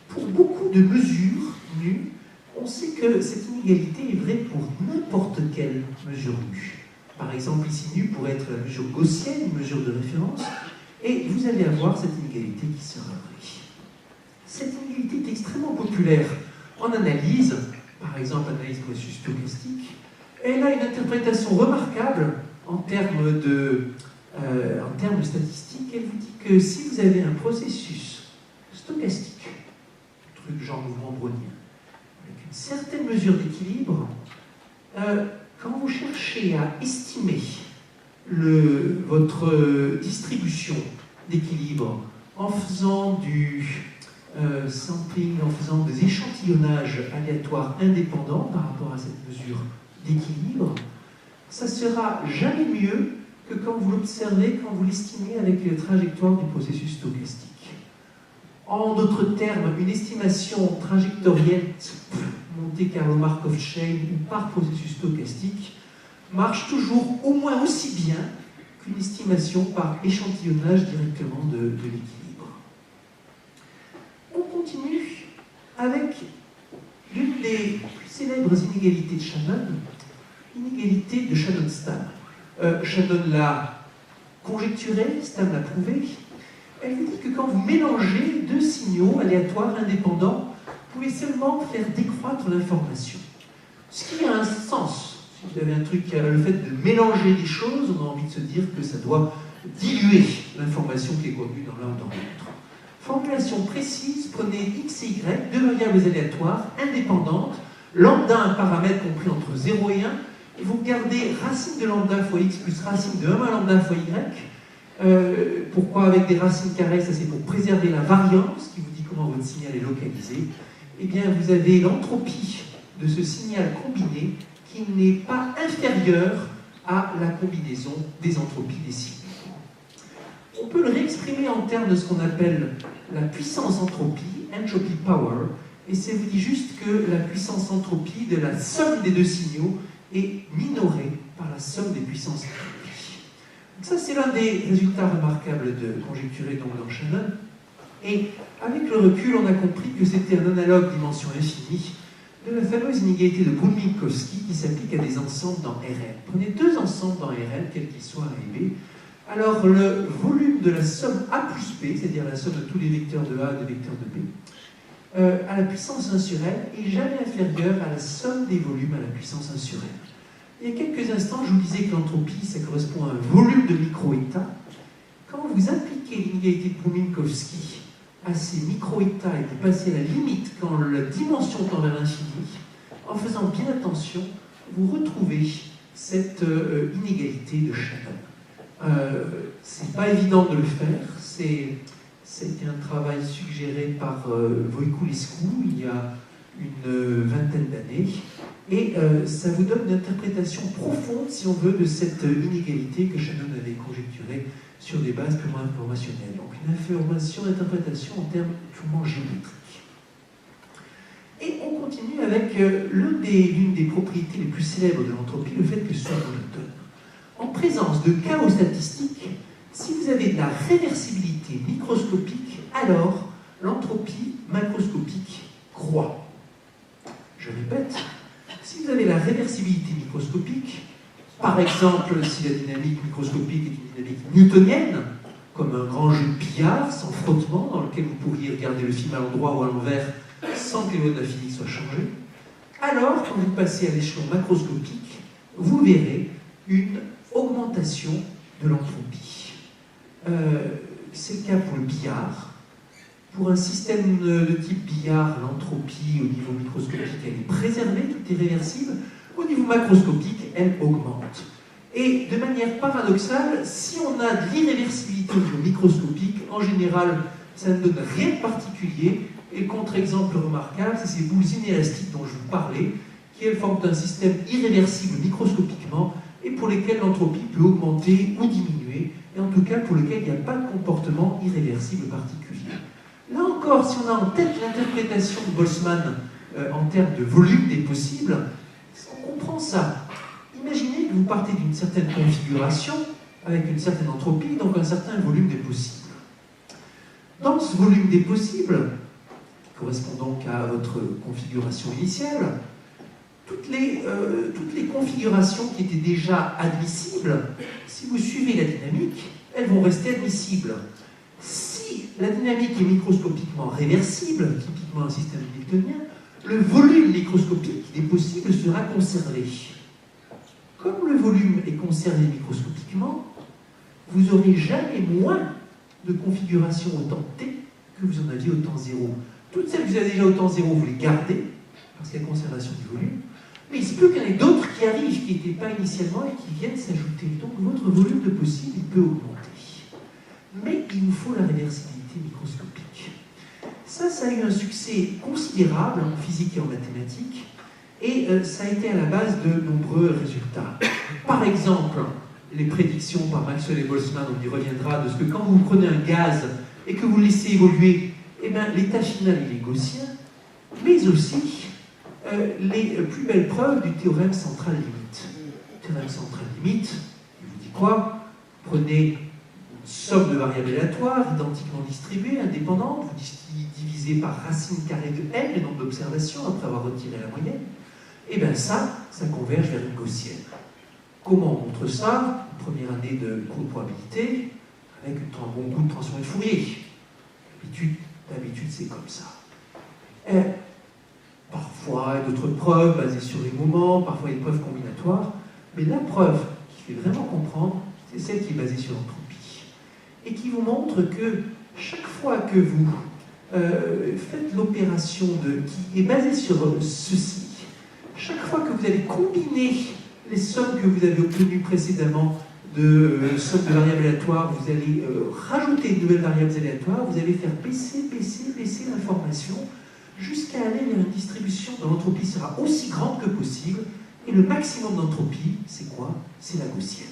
pour beaucoup de mesures nues, on sait que cette inégalité est vraie pour n'importe quelle mesure nue. Par exemple, ici, nu pourrait être la mesure gaussienne, une mesure de référence, et vous allez avoir cette inégalité qui sera vraie. Cette inégalité est extrêmement populaire en analyse, par exemple analyse processus stochastique. Elle a une interprétation remarquable en termes statistiques. Elle vous dit que si vous avez un processus stochastique, truc genre mouvement brownien, avec une certaine mesure d'équilibre, quand vous cherchez à estimer votre distribution d'équilibre en faisant du sampling, en faisant des échantillonnages aléatoires indépendants par rapport à cette mesure d'équilibre, ça sera jamais mieux que quand vous l'observez, quand vous l'estimez avec les trajectoires du processus stochastique. En d'autres termes, une estimation trajectorielle Monte Carlo Markov Chain ou par processus stochastique marche toujours au moins aussi bien qu'une estimation par échantillonnage directement de l'équilibre. On continue avec l'une des plus célèbres inégalités de Shannon, l'inégalité de Shannon-Stam. Shannon l'a conjecturé, Stam l'a prouvé. Elle vous dit que quand vous mélangez deux signaux aléatoires indépendants, vous pouvez seulement faire décroître l'information. Ce qui a un sens. Si vous avez un truc, le fait de mélanger des choses, on a envie de se dire que ça doit diluer l'information qui est contenue dans l'un ou dans l'autre. Formulation précise, prenez x et y, deux variables aléatoires indépendantes, lambda un paramètre compris entre 0 et 1, et vous gardez racine de lambda fois x plus racine de 1 moins lambda fois y. Pourquoi avec des racines carrées? Ça c'est pour préserver la variance qui vous dit comment votre signal est localisé. Eh bien vous avez l'entropie de ce signal combiné qui n'est pas inférieure à la combinaison des entropies des signaux. On peut le réexprimer en termes de ce qu'on appelle la puissance entropie, entropy power, et ça vous dit juste que la puissance entropie de la somme des deux signaux est minorée par la somme des puissances entropie. Donc ça c'est l'un des résultats remarquables de conjecturer donc dans Shannon, et avec le recul on a compris que c'était un analogue dimension infinie de la fameuse inégalité de Brun-Minkowski qui s'applique à des ensembles dans Rn. Prenez deux ensembles dans Rn, quels qu'ils soient A et B. Alors le volume de la somme A plus B, c'est-à-dire la somme de tous les vecteurs de A et des vecteurs de B, à la puissance 1 sur n est jamais inférieure à la somme des volumes à la puissance 1 sur n. Il y a quelques instants, je vous disais que l'entropie, ça correspond à un volume de micro-états. Quand vous appliquez l'inégalité de Brun-Minkowski à ces micro-états et vous passez à la limite quand la dimension tend vers l'infini, en faisant bien attention, vous retrouvez cette inégalité de Shannon. C'est pas évident de le faire, c'était un travail suggéré par Voiculescu il y a une vingtaine d'années, et ça vous donne une interprétation profonde, si on veut, de cette inégalité que Shannon avait conjecturée sur des bases purement informationnelles. Donc une information d'interprétation en termes purement géométriques. Et on continue avec l'une des propriétés les plus célèbres de l'entropie, le fait que ce soit monotone. En présence de chaos statistique, si vous avez de la réversibilité microscopique, alors l'entropie macroscopique croît. Je répète, si vous avez la réversibilité microscopique, par exemple si la dynamique microscopique est une dynamique newtonienne, comme un grand jeu de billard sans frottement, dans lequel vous pourriez regarder le film à l'endroit ou à l'envers sans que les lois de la physique soient changées, alors quand vous passez à l'échelon macroscopique, vous verrez une augmentation de l'entropie. C'est le cas pour le billard. Pour un système de type billard, l'entropie au niveau microscopique, elle est préservée, tout est réversible. Au niveau macroscopique, elle augmente. Et de manière paradoxale, si on a de l'irréversibilité au niveau microscopique, en général, ça ne donne rien de particulier. Et le contre-exemple remarquable, c'est ces boules inélastiques dont je vous parlais, qui elles forment un système irréversible microscopiquement et pour lesquels l'entropie peut augmenter ou diminuer, et en tout cas pour lesquels il n'y a pas de comportement irréversible particulier. Là encore, si on a en tête l'interprétation de Boltzmann en termes de volume des possibles, on comprend ça. Imaginez que vous partez d'une certaine configuration avec une certaine entropie, donc un certain volume des possibles. Dans ce volume des possibles, qui correspond donc à votre configuration initiale, toutes les configurations qui étaient déjà admissibles, si vous suivez la dynamique, elles vont rester admissibles. Si la dynamique est microscopiquement réversible, typiquement un système newtonien, le volume microscopique des possibles sera conservé. Comme le volume est conservé microscopiquement, vous n'aurez jamais moins de configurations au temps t que vous en aviez au temps 0. Toutes celles que vous avez déjà au temps 0, vous les gardez, parce qu'il y a conservation du volume. Mais il se peut qu'il y en ait d'autres qui arrivent, qui n'étaient pas initialement et qui viennent s'ajouter. Donc votre volume de possible, il peut augmenter. Mais il vous faut la réversibilité densité microscopique. Ça a eu un succès considérable en physique et en mathématiques, et ça a été à la base de nombreux résultats. Par exemple, les prédictions par Maxwell et Boltzmann, on y reviendra, de ce que quand vous prenez un gaz et que vous le laissez évoluer, eh bien, l'état final il est gaussien, mais aussi les plus belles preuves du théorème central limite. Le théorème central limite, il vous dit quoi? Prenez une somme de variables aléatoires, identiquement distribuées, indépendantes, vous divisez par racine carrée de n le nombre d'observations après avoir retiré la moyenne, et bien ça converge vers une gaussienne. Comment on montre ça? Première année de cours de probabilité, avec un bon coup de transformée de Fourier. D'habitude, c'est comme ça. Parfois, d'autres preuves basées sur les moments, parfois des preuves combinatoires, mais la preuve qui fait vraiment comprendre, c'est celle qui est basée sur l'entropie. Et qui vous montre que chaque fois que vous faites l'opération qui est basée sur ceci, chaque fois que vous allez combiner les sommes que vous avez obtenues précédemment de sommes de variables aléatoires, vous allez rajouter de nouvelles variables aléatoires, vous allez faire baisser l'information jusqu'à aller vers une distribution dont l'entropie sera aussi grande que possible, et le maximum d'entropie, c'est quoi? C'est la gaussienne.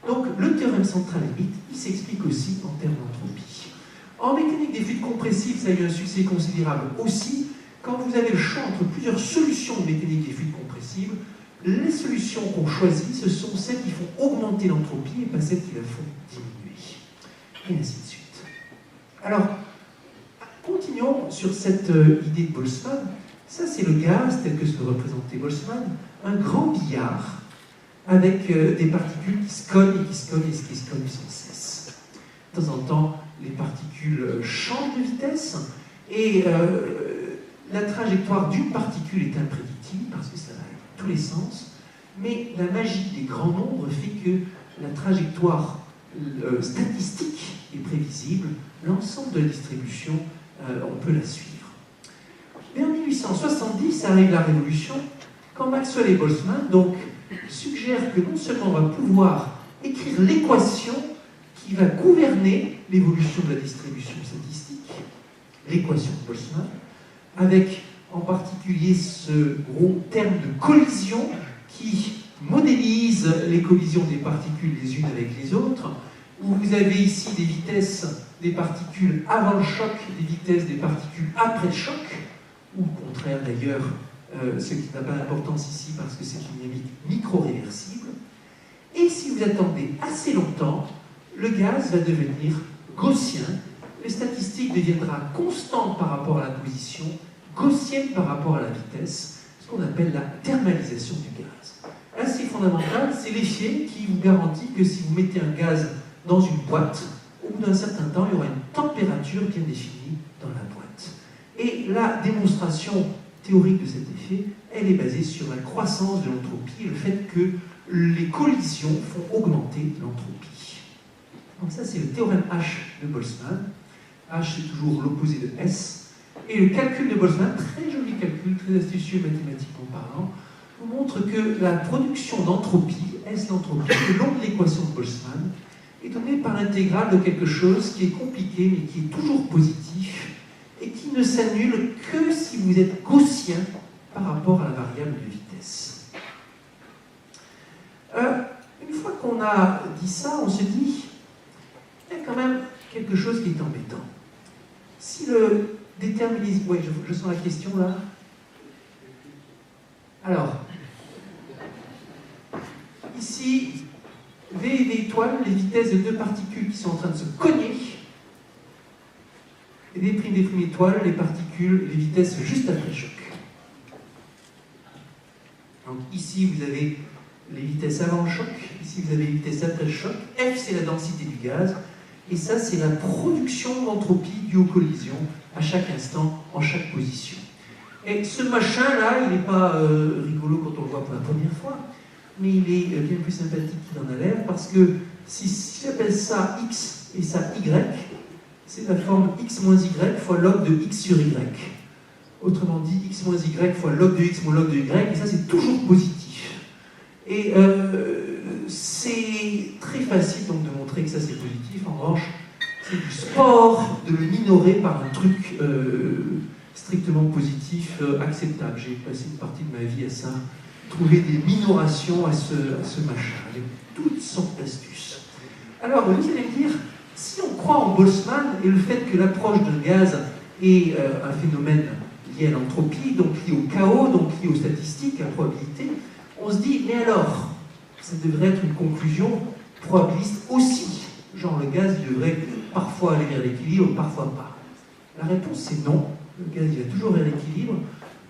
Donc le théorème central limite, il s'explique aussi en termes d'entropie. En mécanique des fluides compressifs, ça a eu un succès considérable aussi. Quand vous avez le choix entre plusieurs solutions de mécanique des fluides compressibles, les solutions qu'on choisit, ce sont celles qui font augmenter l'entropie et pas celles qui la font diminuer. Et ainsi de suite. Alors, continuons sur cette idée de Boltzmann. Ça, c'est le gaz tel que se représentait Boltzmann, un grand billard avec des particules qui se cognent et qui se cognent et qui se cognent sans cesse. De temps en temps, les particules changent de vitesse et la trajectoire d'une particule est imprédictible parce que ça va dans tous les sens, mais la magie des grands nombres fait que la trajectoire statistique est prévisible, l'ensemble de la distribution, on peut la suivre. Vers 1870 arrive la révolution, quand Maxwell et Boltzmann donc suggèrent que non seulement on va pouvoir écrire l'équation qui va gouverner l'évolution de la distribution statistique, l'équation de Boltzmann, avec en particulier ce gros terme de collision qui modélise les collisions des particules les unes avec les autres, où vous avez ici des vitesses des particules avant le choc, des vitesses des particules après le choc, ou au contraire d'ailleurs, ce qui n'a pas d'importance ici parce que c'est une dynamique micro-réversible. Et si vous attendez assez longtemps, le gaz va devenir gaussien, les statistiques deviendra constante par rapport à la position, gaussienne par rapport à la vitesse, ce qu'on appelle la thermalisation du gaz. Assez fondamental, c'est l'effet qui vous garantit que si vous mettez un gaz dans une boîte, au bout d'un certain temps, il y aura une température bien définie dans la boîte. Et la démonstration théorique de cet effet, elle est basée sur la croissance de l'entropie et le fait que les collisions font augmenter l'entropie. Donc ça, c'est le théorème H de Boltzmann. H, c'est toujours l'opposé de S. Et le calcul de Boltzmann, très joli calcul, très astucieux mathématiquement parlant, vous montre que la production d'entropie, S l'entropie, le long de l'équation de Boltzmann, est donnée par l'intégrale de quelque chose qui est compliqué, mais qui est toujours positif, et qui ne s'annule que si vous êtes gaussien par rapport à la variable de vitesse. Une fois qu'on a dit ça, on se dit, il y a quand même quelque chose qui est embêtant. Si le déterminisme... Oui, je sens la question là. Alors, ici, V et V étoiles, les vitesses de deux particules qui sont en train de se cogner, et V' étoiles, les particules, les vitesses juste après le choc. Donc ici, vous avez les vitesses avant le choc, ici vous avez les vitesses après le choc, F c'est la densité du gaz, et ça c'est la production d'entropie due aux collisions à chaque instant, en chaque position. Et ce machin-là, il n'est pas rigolo quand on le voit pour la première fois, mais il est bien plus sympathique qu'il en a l'air, parce que si j'appelle ça X et ça Y, c'est la forme X moins Y fois log de X sur Y. Autrement dit, X moins Y fois log de X moins log de Y, et ça c'est toujours positif. Et c'est très facile donc de montrer que ça c'est positif. En revanche, c'est du sport de le minorer par un truc strictement positif, acceptable. J'ai passé une partie de ma vie à ça, trouver des minorations à ce machin, avec toutes sortes d'astuces. Alors, vous allez me dire, si on croit en Boltzmann et le fait que l'approche d'un gaz est un phénomène lié à l'entropie, donc lié au chaos, donc lié aux statistiques, à la probabilité, on se dit, mais alors, ça devrait être une conclusion probabiliste aussi. Genre le gaz, il devrait parfois aller vers l'équilibre, parfois pas. La réponse c'est non. Le gaz, il va toujours vers l'équilibre,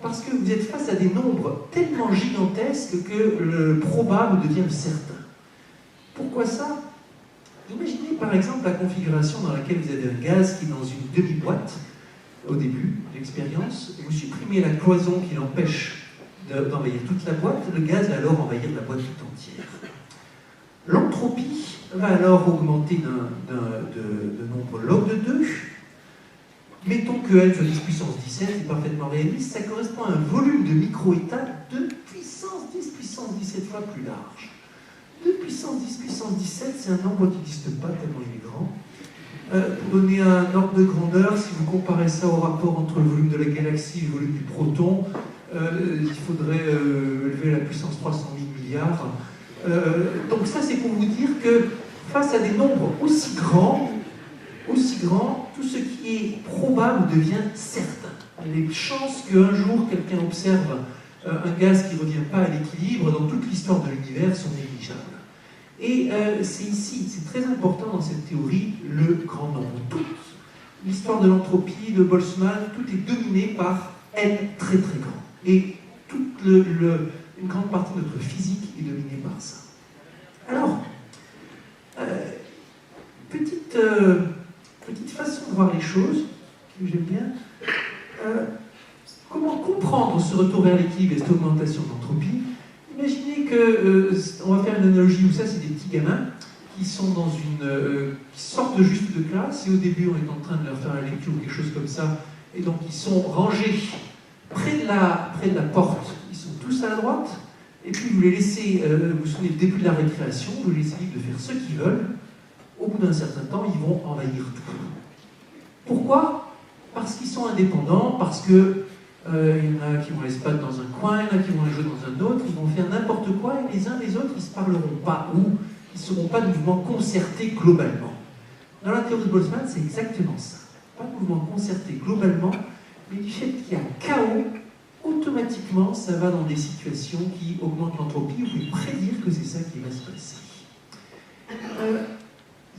parce que vous êtes face à des nombres tellement gigantesques que le probable devient certain. Pourquoi ça? Imaginez par exemple la configuration dans laquelle vous avez un gaz qui est dans une demi-boîte, au début de l'expérience, vous supprimez la cloison qui l'empêche d'envahir toute la boîte, le gaz va alors envahir la boîte tout entière. L'entropie va alors augmenter de nombre log de 2. Mettons que L soit 10 puissance 17, c'est parfaitement réaliste, ça correspond à un volume de micro-état de puissance 10 puissance 17 fois plus large. 2 puissance 10 puissance 17, c'est un nombre qui n'existe pas tellement il est grand. Pour donner un ordre de grandeur, si vous comparez ça au rapport entre le volume de la galaxie et le volume du proton, il faudrait élever la puissance 300 000 milliards. Donc ça, c'est pour vous dire que face à des nombres aussi grands, tout ce qui est probable devient certain. Les chances qu'un jour quelqu'un observe un gaz qui ne revient pas à l'équilibre dans toute l'histoire de l'univers sont négligeables. Et c'est ici, c'est très important dans cette théorie, le grand nombre. Toute l'histoire de l'entropie, de Boltzmann, tout est dominé par n très très grand. Et toute une grande partie de notre physique est dominée par ça. Alors, petite façon de voir les choses, que j'aime bien. Comment comprendre ce retour vers l'équilibre et cette augmentation de l'entropie? Imaginez que, on va faire une analogie où ça c'est des petits gamins qui sont qui sortent juste de classe et au début on est en train de leur faire la lecture ou quelque chose comme ça, et donc ils sont rangés près de la porte, ils sont tous à la droite, et puis vous les laissez, vous vous souvenez, le début de la récréation, vous les laissez libres de faire ce qu'ils veulent, au bout d'un certain temps ils vont envahir tout. Pourquoi? Parce qu'ils sont indépendants, parce que il y en a qui vont aller se battre dans un coin, il y en a qui vont aller jouer dans un autre, ils vont faire n'importe quoi et les uns les autres ils ne se parleront pas ou ils ne seront pas de mouvement concerté globalement. Dans la théorie de Boltzmann, c'est exactement ça. Pas de mouvement concerté globalement, mais du fait qu'il y a chaos, automatiquement ça va dans des situations qui augmentent l'entropie. Vous pouvez prédire que c'est ça qui va se passer.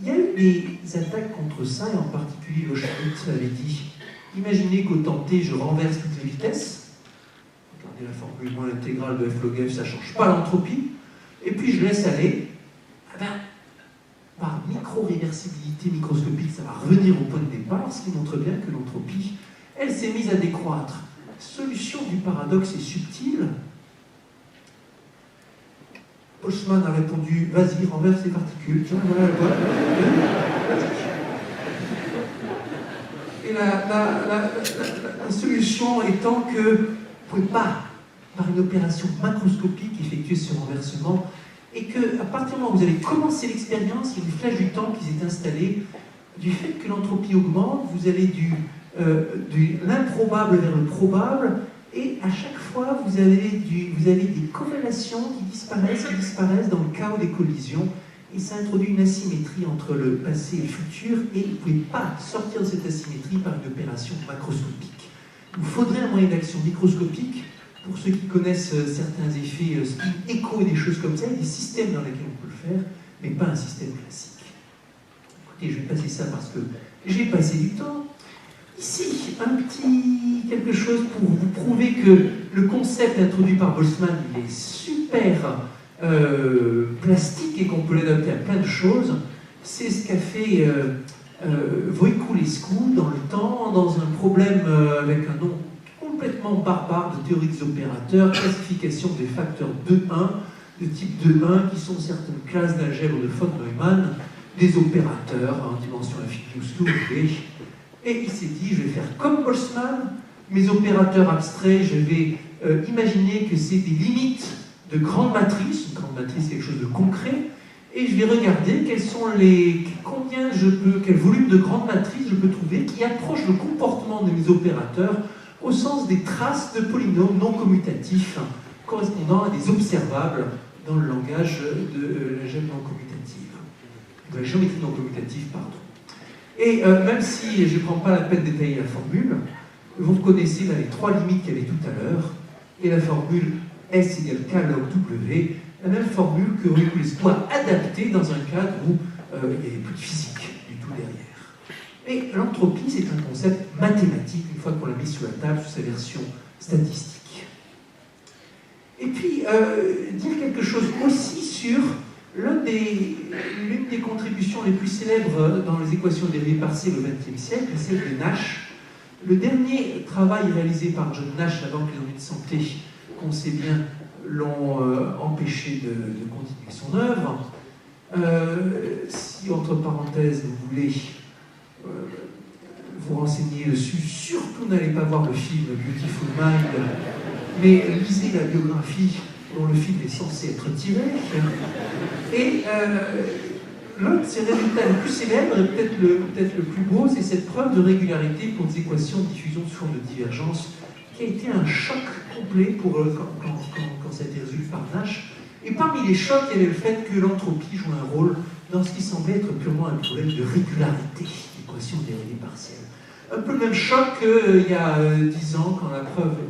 Il y a eu des attaques contre ça, et en particulier Loschmidt avait dit. Imaginez qu'au temps t, je renverse toutes les vitesses. Regardez la formule moins l'intégrale de f log f, ça ne change pas l'entropie. Et puis je laisse aller. Eh ben, par micro-réversibilité microscopique, ça va revenir au point de départ, ce qui montre bien que l'entropie, elle s'est mise à décroître. Solution du paradoxe est subtile. Boltzmann a répondu, vas-y, renverse les particules. Tiens, voilà. Et la solution étant que vous ne pouvez pas, par une opération macroscopique, effectuer ce renversement, et qu'à partir du moment où vous avez commencé l'expérience, il y a une flèche du temps qui s'est installée, du fait que l'entropie augmente, vous allez de l'improbable vers le probable, et à chaque fois, vous avez des corrélations qui disparaissent dans le chaos des collisions, et ça introduit une asymétrie entre le passé et le futur, et vous ne pouvez pas sortir de cette asymétrie par une opération macroscopique. Il vous faudrait un moyen d'action microscopique. Pour ceux qui connaissent certains effets spin écho et des choses comme ça, il y a des systèmes dans lesquels on peut le faire, mais pas un système classique. Écoutez, je vais passer ça parce que j'ai passé du temps. Ici, un petit quelque chose pour vous prouver que le concept introduit par Boltzmann, il est super plastique et qu'on peut l'adapter à plein de choses. C'est ce qu'a fait Voiculescu dans le temps, dans un problème avec un nom complètement barbare de théorie des opérateurs, classification des facteurs 2-1, de type 2-1, qui sont certaines classes d'algèbre de von Neumann, des opérateurs en dimension infinie, et il s'est dit, je vais faire comme Boltzmann, mes opérateurs abstraits, je vais imaginer que c'est des limites de grandes matrices, une grande matrice c'est quelque chose de concret, et je vais regarder quel volume de grandes matrices je peux trouver qui approche le comportement de mes opérateurs au sens des traces de polynômes non commutatifs correspondant à des observables dans le langage de la géométrie non commutative. De la géométrie non commutative, pardon. Et même si je ne prends pas la peine de détailler la formule, vous connaissez là les trois limites qu'il y avait tout à l'heure, et la formule S égale K log W, la même formule que Ruy doit adapter dans un cadre où il n'y avait plus de physique du tout derrière. Et l'entropie, c'est un concept mathématique, une fois qu'on l'a mis sur la table, sous sa version statistique. Et puis, dire quelque chose aussi sur l'une des contributions les plus célèbres dans les équations dérivées partielles au XXe siècle, celle de Nash. Le dernier travail réalisé par John Nash, la Banque des données de santé, qu'on sait bien, l'ont empêché de continuer son œuvre. Si, entre parenthèses, vous voulez vous renseigner dessus, surtout n'allez pas voir le film Beautiful Mind, mais lisez la biographie dont le film est censé être tiré. Et l'un de ses résultats les plus célèbres, et peut-être le plus beau, c'est cette preuve de régularité pour des équations de diffusion sous forme de divergence, qui a été un choc complet pour quand ça a été résolu par Nash. Et parmi les chocs, il y avait le fait que l'entropie joue un rôle dans ce qui semblait être purement un problème de régularité, l'équation dérivée partielle. Un peu le même choc qu'il y a 10 ans,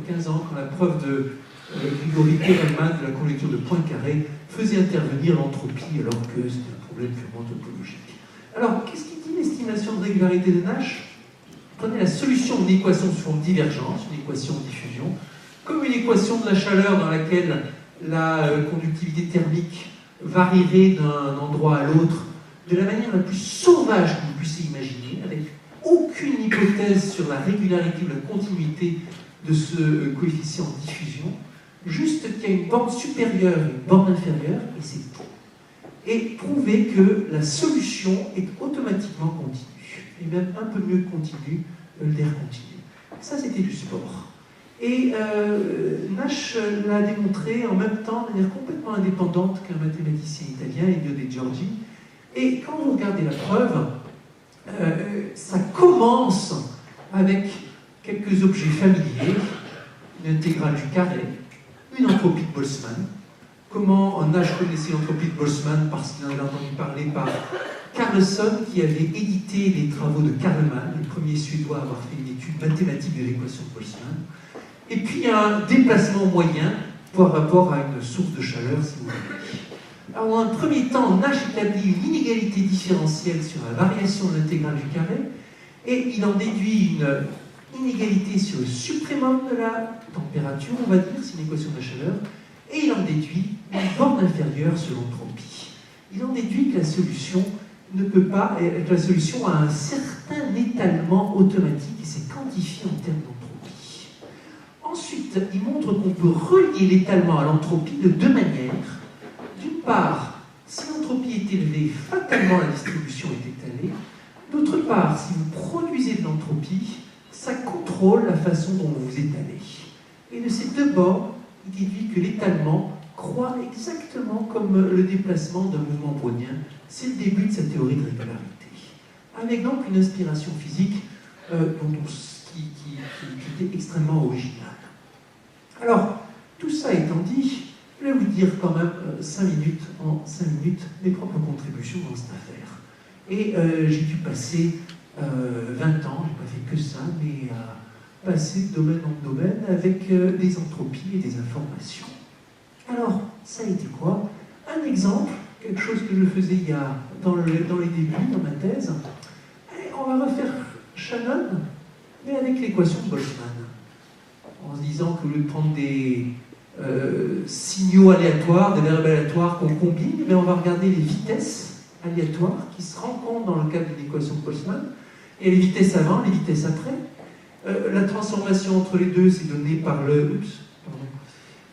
15 ans, quand la preuve de Grigori Perelman de la conjecture de Poincaré faisait intervenir l'entropie alors que c'était un problème purement topologique. Alors, qu'est-ce qu'il dit l'estimation de régularité de Nash? Prenez la solution d'une équation sous forme de divergence, une équation de diffusion, comme une équation de la chaleur dans laquelle la conductivité thermique varierait d'un endroit à l'autre de la manière la plus sauvage que vous puissiez imaginer, avec aucune hypothèse sur la régularité ou la continuité de ce coefficient de diffusion, juste qu'il y a une borne supérieure et une borne inférieure, et c'est tout. Et prouver que la solution est automatiquement continue, et même un peu mieux continue, l'air continu. Ça, c'était du sport. Et Nash l'a démontré en même temps, de manière complètement indépendante qu'un mathématicien italien, Elio De Giorgi. Et quand vous regardez la preuve, ça commence avec quelques objets familiers, une intégrale du carré, une entropie de Boltzmann. Comment Nash connaissait l'entropie de Boltzmann? Parce qu'il en avait entendu parler par Carlsson, qui avait édité les travaux de Kalman, le premier Suédois à avoir fait une étude mathématique de l'équation de Boltzmann. Et puis un déplacement moyen par rapport à une source de chaleur, si vous voulez. Alors, dans un premier temps, Nash établit une inégalité différentielle sur la variation de l'intégrale du carré, et il en déduit une inégalité sur le suprêmum de la température, on va dire, c'est une équation de la chaleur, et il en déduit une borne inférieure sur l'entropie. Il en déduit que la solution ne peut pas, que la solution a un certain étalement automatique, et c'est quantifié en termes d'entropie. Ensuite, il montre qu'on peut relier l'étalement à l'entropie de deux manières. D'une part, si l'entropie est élevée, fatalement la distribution est étalée. D'autre part, si vous produisez de l'entropie, ça contrôle la façon dont vous vous étalez. Et de ces deux bords, il déduit que l'étalement croît exactement comme le déplacement d'un mouvement brownien. C'est le début de sa théorie de régularité. Avec donc une inspiration physique qui était extrêmement originale. Alors, tout ça étant dit, je vais vous dire quand même 5 minutes, en 5 minutes, mes propres contributions dans cette affaire. Et j'ai dû passer 20 ans, je n'ai pas fait que ça, mais à passer de domaine en domaine avec des entropies et des informations. Alors, ça a été quoi? Un exemple, quelque chose que je faisais dans les débuts, dans ma thèse. Et on va refaire Shannon, mais avec l'équation de Boltzmann. En se disant qu'au lieu de prendre des signaux aléatoires, des variables aléatoires qu'on combine, mais on va regarder les vitesses aléatoires qui se rencontrent dans le cadre d'une équation de Boltzmann, et les vitesses avant, les vitesses après. La transformation entre les deux, c'est donné par le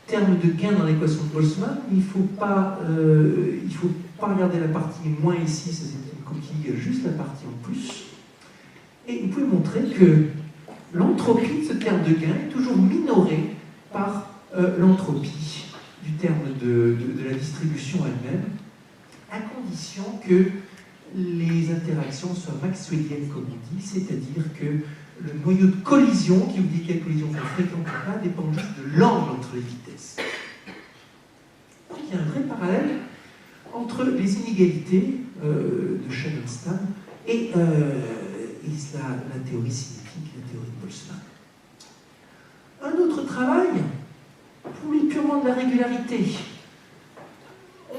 terme de gain dans l'équation de Boltzmann. Il ne faut pas regarder la partie moins ici, ça c'est une coquille, juste la partie en plus. Et vous pouvez montrer que l'entropie de ce terme de gain est toujours minorée par l'entropie du terme de la distribution elle-même, à condition que les interactions soient maxwelliennes, comme on dit, c'est-à-dire que le noyau de collision, qui vous dit quelle collision sont fréquentes ou pas, dépend juste de l'angle entre les vitesses. Donc il y a un vrai parallèle entre les inégalités de Shannon-Stan et la théorie cinétique, la théorie de Boltzmann. Un autre travail, pour lui purement de la régularité.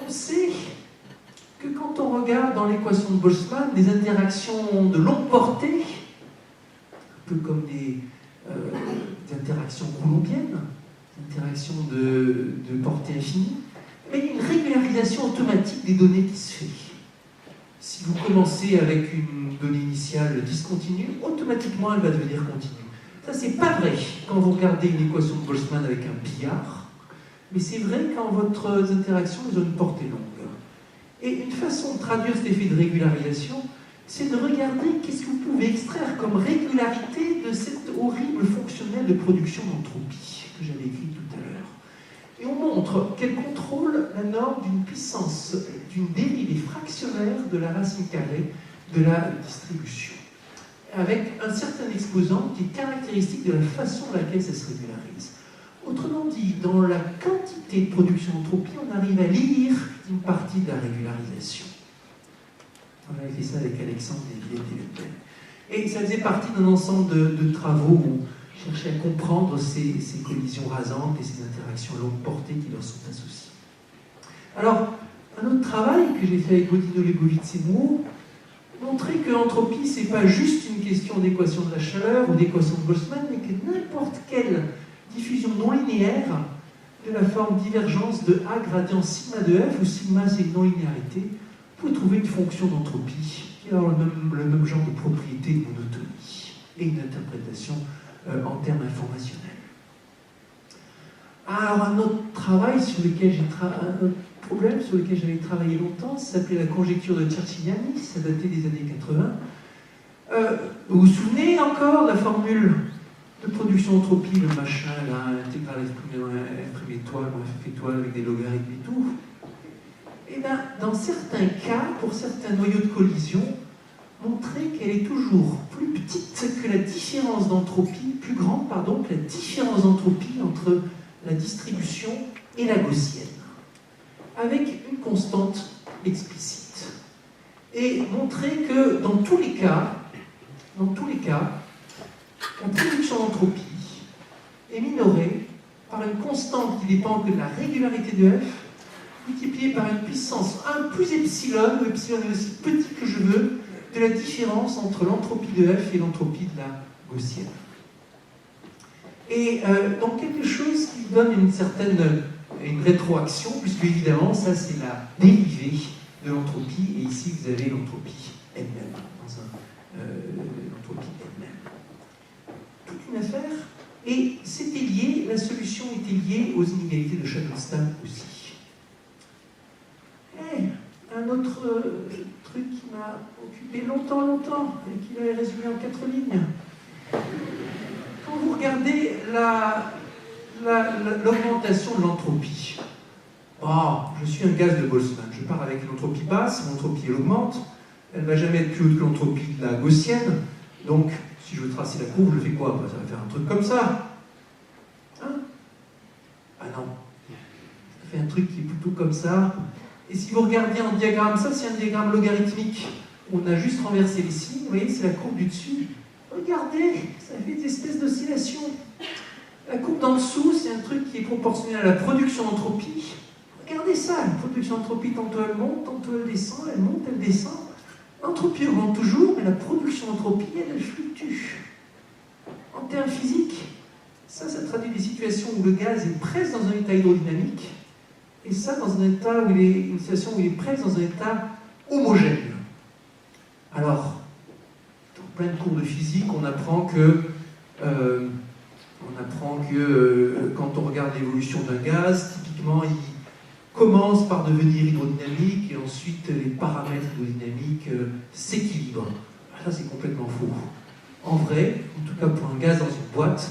On sait que quand on regarde dans l'équation de Boltzmann des interactions de longue portée, un peu comme des interactions coulombiennes, des interactions de portée infinie, mais il y a une régularisation automatique des données qui se fait. Si vous commencez avec une donnée initiale discontinue, automatiquement elle va devenir continue. Ça, c'est pas vrai quand vous regardez une équation de Boltzmann avec un billard, mais c'est vrai quand votre interaction ont une portée longue. Et une façon de traduire cet effet de régularisation, c'est de regarder qu'est-ce que vous pouvez extraire comme régularité de cette horrible fonctionnelle de production d'entropie que j'avais écrit tout à l'heure. Et on montre qu'elle contrôle la norme d'une puissance, d'une dérivée fractionnaire de la racine carrée de la distribution, avec un certain exposant qui est caractéristique de la façon dans laquelle ça se régularise. Autrement dit, dans la quantité de production d'entropie, on arrive à lire une partie de la régularisation. On avait fait ça avec Alexandre Desvillers et ça faisait partie d'un ensemble de travaux où on cherchait à comprendre ces collisions rasantes et ces interactions longue portée qui leur sont associées. Alors, un autre travail que j'ai fait avec Godino, Lebovitz et Moore montrait que l'entropie, ce n'est pas juste une question d'équation de la chaleur ou d'équation de Boltzmann, mais que n'importe quelle diffusion non linéaire de la forme divergence de A gradient sigma de F, où sigma c'est une non-linéarité, vous pouvez trouver une fonction d'entropie qui a le même genre de propriété de monotonie et une interprétation en termes informationnels. Alors un autre travail sur lequel un autre problème sur lequel j'avais travaillé longtemps, ça s'appelait la conjecture de Cherchiniani, ça datait des années 80. Vous vous souvenez encore de la formule de production d'entropie, le machin, l'intégrale F' étoile, F étoile avec des logarithmes et tout? Et bien, dans certains cas, pour certains noyaux de collision, montrer qu'elle est toujours plus petite que la différence d'entropie, plus grande, pardon, que la différence d'entropie entre la distribution et la gaussienne, avec une constante explicite. Et montrer que dans tous les cas, la production d'entropie est minorée par une constante qui dépend que de la régularité de F, multipliée par une puissance 1 plus epsilon, où epsilon est aussi petit que je veux, de la différence entre l'entropie de F et l'entropie de la gaussienne. Et donc quelque chose qui donne une rétroaction, puisque évidemment, ça c'est la dérivée de l'entropie, et ici vous avez l'entropie elle-même, l'entropie elle-même. Toute une affaire, et c'était lié, la solution était liée aux inégalités de Shannon-Stan aussi. Et un autre truc qui m'a occupé longtemps, et qui l'avait résumé en 4 lignes. Quand vous regardez l'augmentation de l'entropie, je suis un gaz de Boltzmann, je pars avec une entropie basse, mon entropie elle augmente, elle ne va jamais être plus haute que l'entropie de la gaussienne, donc si je veux tracer la courbe, je fais quoi? Ça va faire un truc comme ça. Hein? Ah non, ça fait un truc qui est plutôt comme ça. Et si vous regardez en diagramme, ça c'est un diagramme logarithmique, on a juste renversé les signes, vous voyez, c'est la courbe du dessus. Regardez, ça fait des espèces d'oscillations. La courbe d'en dessous, c'est un truc qui est proportionnel à la production d'entropie. Regardez ça, la production d'entropie, tantôt elle monte, tantôt elle descend, elle monte, elle descend. L'entropie augmente toujours, mais la production d'entropie, elle fluctue. En termes physiques, ça traduit des situations où le gaz est presque dans un état hydrodynamique, et ça dans un état où une situation où il est presque dans un état homogène. Alors, dans plein de cours de physique, on apprend que quand on regarde l'évolution d'un gaz, typiquement, il commence par devenir hydrodynamique et ensuite les paramètres hydrodynamiques s'équilibrent. Ça, c'est complètement faux. En vrai, en tout cas pour un gaz dans une boîte,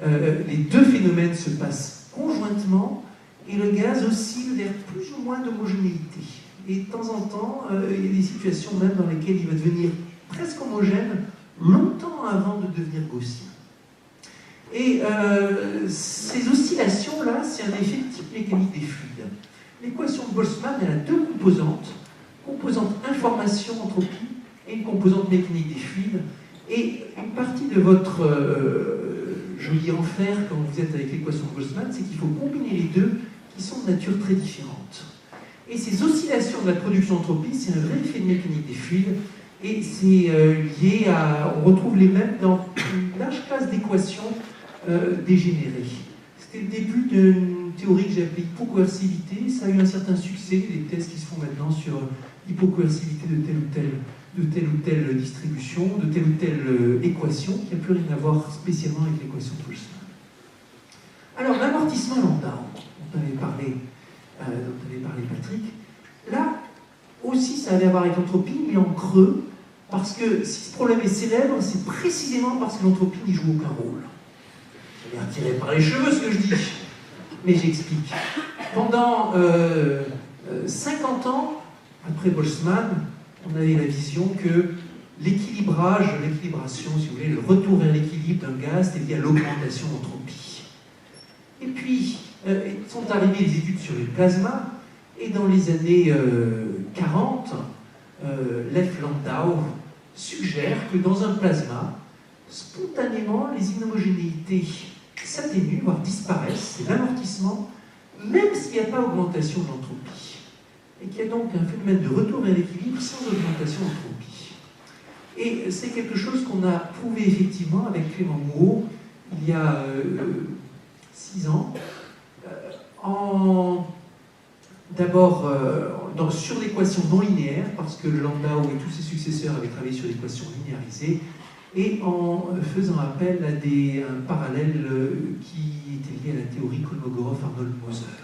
les deux phénomènes se passent conjointement et le gaz oscille vers plus ou moins d'homogénéité. Et de temps en temps, il y a des situations même dans lesquelles il va devenir presque homogène longtemps avant de devenir gaussien. Et ces oscillations-là, c'est un effet de type mécanique des fluides. L'équation de Boltzmann, elle a deux composantes. Composante information-entropie et une composante mécanique des fluides. Et une partie de votre joli enfer quand vous êtes avec l'équation de Boltzmann, c'est qu'il faut combiner les deux qui sont de nature très différente. Et ces oscillations de la production d'entropie, c'est un vrai effet de mécanique des fluides. Et c'est lié à... On retrouve les mêmes dans une large classe d'équations dégénérées. C'était le début d'une théorie que j'ai appelée hypocoercivité. Ça a eu un certain succès, des thèses qui se font maintenant sur l'hypocoercivité de telle ou telle distribution, de telle ou telle équation, qui n'a plus rien à voir spécialement avec l'équation de Boltzmann. Alors, l'amortissement Landau, dont avait parlé Patrick, là aussi ça avait à voir avec l'entropie, mais en creux, parce que si ce problème est célèbre, c'est précisément parce que l'entropie n'y joue aucun rôle. Ça m'est tiré par les cheveux ce que je dis, mais j'explique. Pendant 50 ans, après Boltzmann, on avait la vision que l'équilibration, si vous voulez, le retour vers l'équilibre d'un gaz, c'était lié à l'augmentation d'entropie. Et puis, sont arrivées les études sur les plasmas, et dans les années 40, Lev Landau suggère que dans un plasma, spontanément, les inhomogénéités s'atténuent, voire disparaissent, c'est l'amortissement, même s'il n'y a pas augmentation de l'entropie. Et qu'il y a donc un phénomène de retour vers l'équilibre sans augmentation d'entropie. Et c'est quelque chose qu'on a prouvé effectivement avec Clément Mouot il y a 6 ans, d'abord sur l'équation non linéaire, parce que Landau et tous ses successeurs avaient travaillé sur l'équation linéarisée, et en faisant appel à un parallèle qui était lié à la théorie Kolmogorov-Arnold-Moser.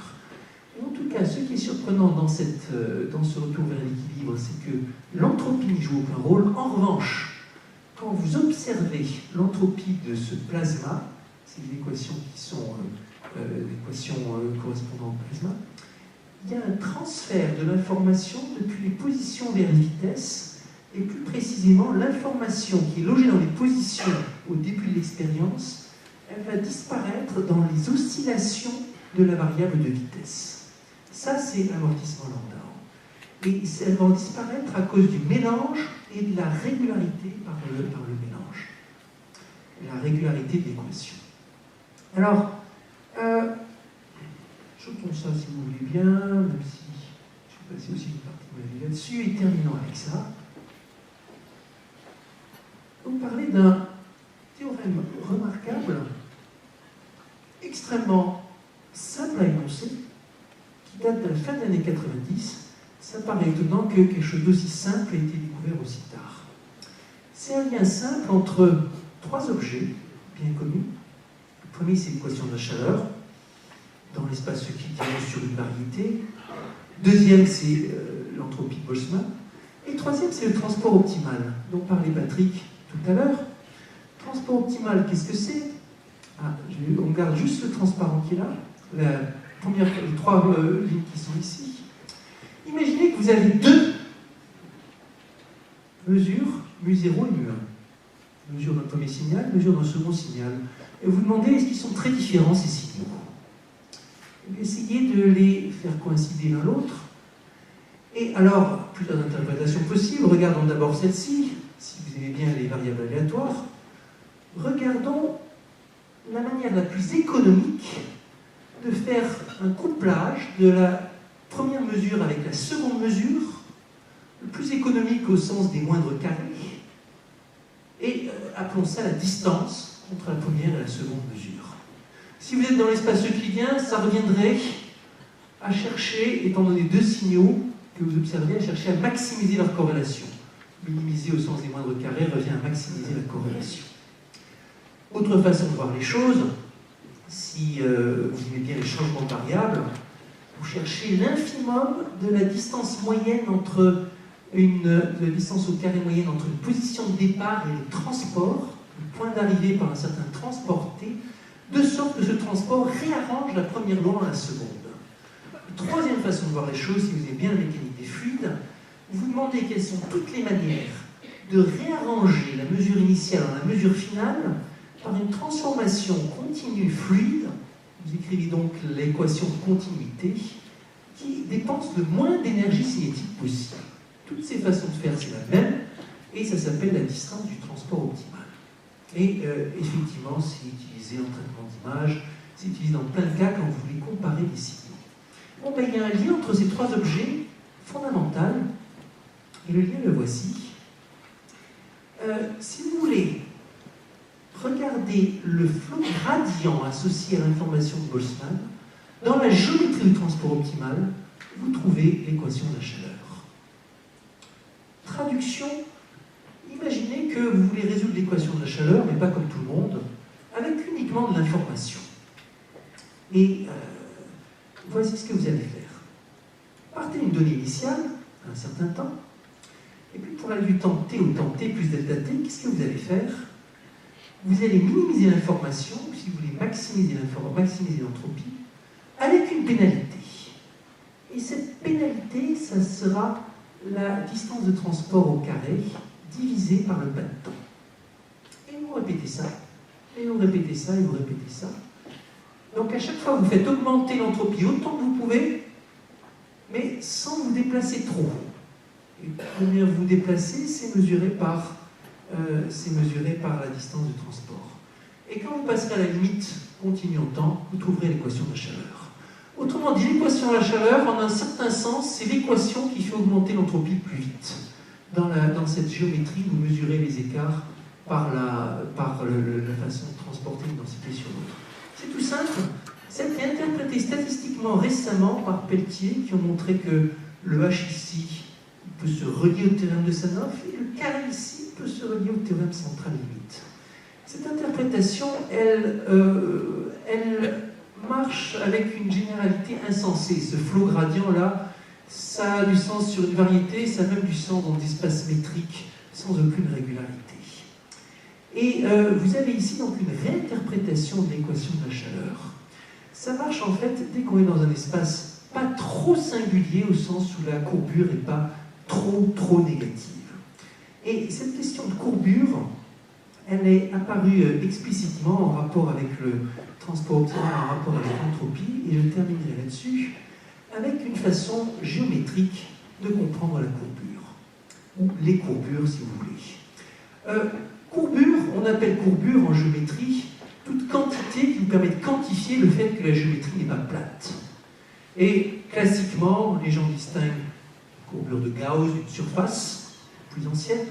En tout cas, ce qui est surprenant dans ce retour vers l'équilibre, c'est que l'entropie n'y joue aucun rôle. En revanche, quand vous observez l'entropie de ce plasma, c'est des équations qui sont l'équation correspondant au plasma, il y a un transfert de l'information depuis les positions vers les vitesses, et plus précisément l'information qui est logée dans les positions au début de l'expérience, elle va disparaître dans les oscillations de la variable de vitesse. Ça, c'est l'amortissement Landau. Et elle va disparaître à cause du mélange et de la régularité par le mélange. La régularité de l'équation. Alors, jetons ça si vous voulez bien, même si je vais passer aussi une partie de ma vie là-dessus, et terminons avec ça. Vous parlez d'un théorème remarquable, extrêmement simple à énoncer, qui date de la fin des années 90. Ça paraît étonnant que quelque chose d'aussi simple ait été découvert aussi tard. C'est un lien simple entre 3 objets bien connus. Le premier, c'est l'équation de la chaleur, dans l'espace euclidien sur une variété. Deuxième, c'est l'entropie de Boltzmann. Et troisième, c'est le transport optimal, dont parlait Patrick tout à l'heure. Transport optimal, qu'est-ce que c'est? On garde juste le transparent qui est là, les 3 lignes qui sont ici. Imaginez que vous avez 2 mesures, mu0 et mu1. Mesure d'un premier signal, mesure d'un second signal. Et vous demandez, est-ce qu'ils sont très différents ces signaux? Essayez de les faire coïncider l'un l'autre. Et alors, plusieurs interprétations possibles. Regardons d'abord celle-ci, si vous aimez bien les variables aléatoires. Regardons la manière la plus économique de faire un couplage de la première mesure avec la seconde mesure, le plus économique au sens des moindres carrés, et appelons ça la distance entre la première et la seconde mesure. Si vous êtes dans l'espace euclidien, ça reviendrait à chercher, étant donné 2 signaux que vous observez, à chercher à maximiser leur corrélation. Minimiser au sens des moindres carrés revient à maximiser la corrélation. Autre façon de voir les choses, si vous aimez bien les changements de variables, vous cherchez l'infimum de la distance moyenne entre la distance au carré moyenne entre une position de départ et le transport, le point d'arrivée par un certain transport t, de sorte que ce transport réarrange la première loi en la seconde. Troisième façon de voir les choses, si vous avez bien la mécanique des fluides, vous vous demandez quelles sont toutes les manières de réarranger la mesure initiale en la mesure finale par une transformation continue fluide. Vous écrivez donc l'équation de continuité qui dépense le moins d'énergie cinétique possible. Toutes ces façons de faire, c'est la même, et ça s'appelle la distance du transport optimal. Et effectivement, c'est utilisé en traitement d'image, c'est utilisé dans plein de cas quand vous voulez comparer des signaux. Bon, ben, il y a un lien entre ces trois objets fondamental, et le lien le voici. Si vous voulez regarder le flot gradient associé à l'information de Boltzmann, dans la géométrie du transport optimal, vous trouvez l'équation de la chaleur. Traduction, imaginez que vous voulez résoudre l'équation de la chaleur, mais pas comme tout le monde, avec uniquement de l'information. Et voici ce que vous allez faire. Partez d'une donnée initiale, à un certain temps, et puis pour aller du temps t au temps t plus delta t, qu'est-ce que vous allez faire? Vous allez minimiser l'information, si vous voulez maximiser l'entropie, avec une pénalité. Et cette pénalité, ça sera la distance de transport au carré divisée par le pas de temps. Et vous répétez ça, et vous répétez ça, et vous répétez ça. Donc à chaque fois, vous faites augmenter l'entropie autant que vous pouvez, mais sans vous déplacer trop. Et combien vous déplacez, c'est mesuré par la distance de transport. Et quand vous passerez à la limite continue en temps, vous trouverez l'équation de la chaleur. Autrement dit, l'équation de la chaleur, en un certain sens, c'est l'équation qui fait augmenter l'entropie plus vite. Dans cette géométrie, vous mesurez les écarts par la façon de transporter une densité sur l'autre. C'est tout simple. Ça a été interprété statistiquement récemment par Pelletier, qui ont montré que le H ici peut se relier au théorème de Sanoff, et le carré ici peut se relier au théorème central limite. Cette interprétation, elle marche avec une généralité insensée. Ce flot gradient-là, ça a du sens sur une variété, ça a même du sens dans des espaces métriques sans aucune régularité. Et vous avez ici donc une réinterprétation de l'équation de la chaleur. Ça marche en fait dès qu'on est dans un espace pas trop singulier, au sens où la courbure n'est pas trop négative. Et cette question de courbure, elle est apparue explicitement en rapport avec le transport optimal, en rapport avec l'entropie, et je terminerai là-dessus avec une façon géométrique de comprendre la courbure, ou les courbures si vous voulez. Courbure, on appelle courbure en géométrie toute quantité qui nous permet de quantifier le fait que la géométrie n'est pas plate. Et classiquement, les gens distinguent la courbure de Gauss d'une surface plus ancienne,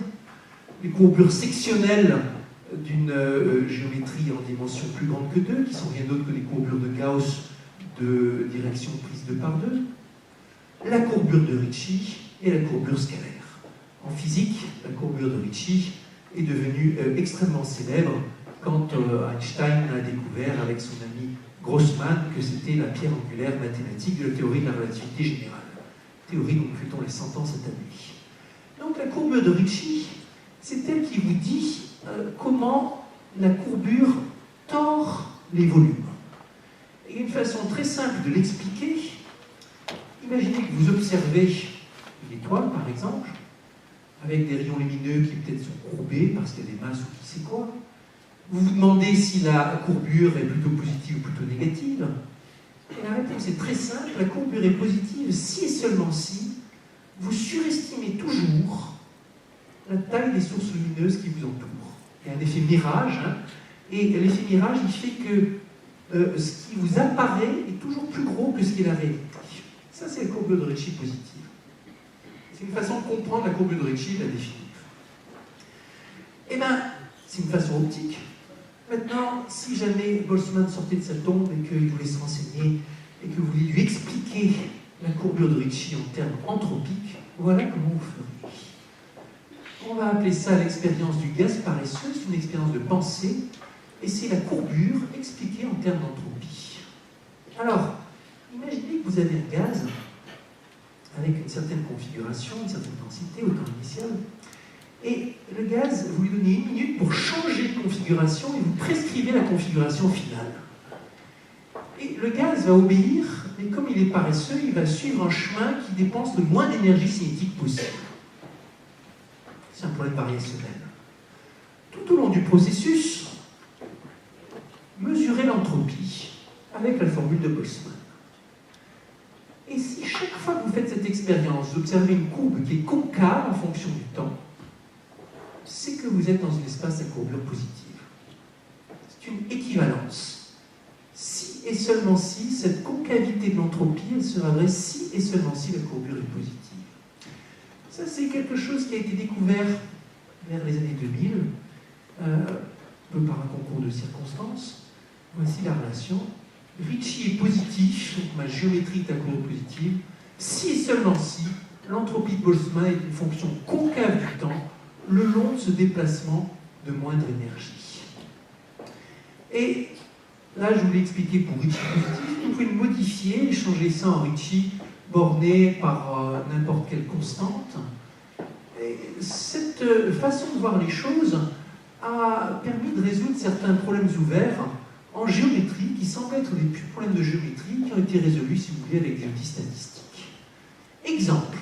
les courbures sectionnelles d'une géométrie en dimension plus grande que 2, qui sont rien d'autre que les courbures de Gauss de direction prise 2 par 2, la courbure de Ricci et la courbure scalaire. En physique, la courbure de Ricci est devenue extrêmement célèbre quand Einstein a découvert avec son ami Grossman que c'était la pierre angulaire mathématique de la théorie de la relativité générale. Théorie dont nous fêtons les 100 ans cette année. Donc la courbure de Ricci, c'est elle qui vous dit comment la courbure tord les volumes. Et une façon très simple de l'expliquer, imaginez que vous observez une étoile, par exemple, avec des rayons lumineux qui peut-être sont courbés parce qu'il y a des masses ou qui sait quoi. Vous vous demandez si la courbure est plutôt positive ou plutôt négative. Et la réponse est très simple, la courbure est positive si et seulement si vous surestimez toujours la taille des sources lumineuses qui vous entourent. Il y a un effet mirage, et l'effet mirage, il fait que ce qui vous apparaît est toujours plus gros que ce qui est la réalité. Ça, c'est la courbure de Ricci positive. C'est une façon de comprendre la courbure de Ricci et de la définir. Eh bien, c'est une façon optique. Maintenant, si jamais Boltzmann sortait de sa tombe et qu'il voulait se renseigner et que vous vouliez lui expliquer la courbure de Ricci en termes anthropiques, voilà comment vous feriez. On va appeler ça l'expérience du gaz paresseux, c'est une expérience de pensée, et c'est la courbure expliquée en termes d'entropie. Alors, imaginez que vous avez un gaz avec une certaine configuration, une certaine densité au temps initial, et le gaz, vous lui donnez 1 minute pour changer de configuration et vous prescrivez la configuration finale. Et le gaz va obéir, mais comme il est paresseux, il va suivre un chemin qui dépense le moins d'énergie cinétique possible. C'est un problème variationnel. Tout au long du processus, mesurez l'entropie avec la formule de Boltzmann. Et si chaque fois que vous faites cette expérience, vous observez une courbe qui est concave en fonction du temps, c'est que vous êtes dans un espace à courbure positive. C'est une équivalence. Si et seulement si, cette concavité de l'entropie, elle sera vraie si et seulement si la courbure est positive. Ça, c'est quelque chose qui a été découvert vers les années 2000, un peu par un concours de circonstances. Voici la relation. Ricci est positif, donc ma géométrie est à courbure positive, si et seulement si l'entropie de Boltzmann est une fonction concave du temps le long de ce déplacement de moindre énergie. Et là, je vous l'ai expliqué pour Ricci positif, vous pouvez le modifier et changer ça en Ricci borné par n'importe quelle constante. Et cette façon de voir les choses a permis de résoudre certains problèmes ouverts en géométrie qui semblent être des problèmes de géométrie qui ont été résolus, si vous voulez, avec des outils statistiques. Exemple.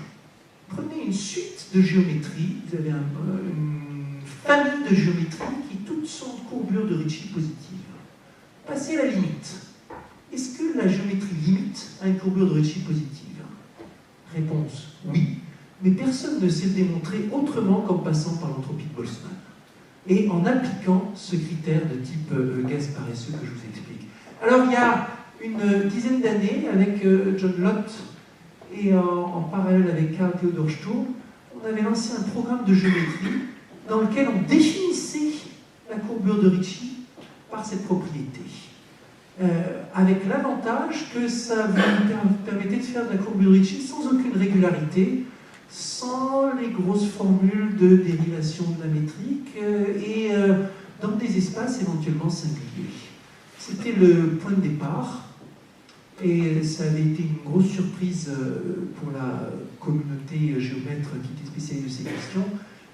Prenez une suite de géométrie, vous avez une famille de géométrie qui toutes sont de courbure de Ricci positive. Passez la limite. Est-ce que la géométrie limite a une courbure de Ricci positive? Réponse, oui. Mais personne ne sait le démontrer autrement qu'en passant par l'entropie de Boltzmann. Et en appliquant ce critère de type gaz paresseux que je vous explique. Alors il y a une dizaine d'années, avec John Lott, et en parallèle avec Karl Theodor Sturm, on avait lancé un programme de géométrie dans lequel on définissait la courbure de Ricci par cette propriété. Avec l'avantage que ça vous permettait de faire de la courbure de Ricci sans aucune régularité, sans les grosses formules de dérivation de la métrique et dans des espaces éventuellement singuliers. C'était le point de départ. Et ça avait été une grosse surprise pour la communauté géomètre qui était spécialisée de ces questions.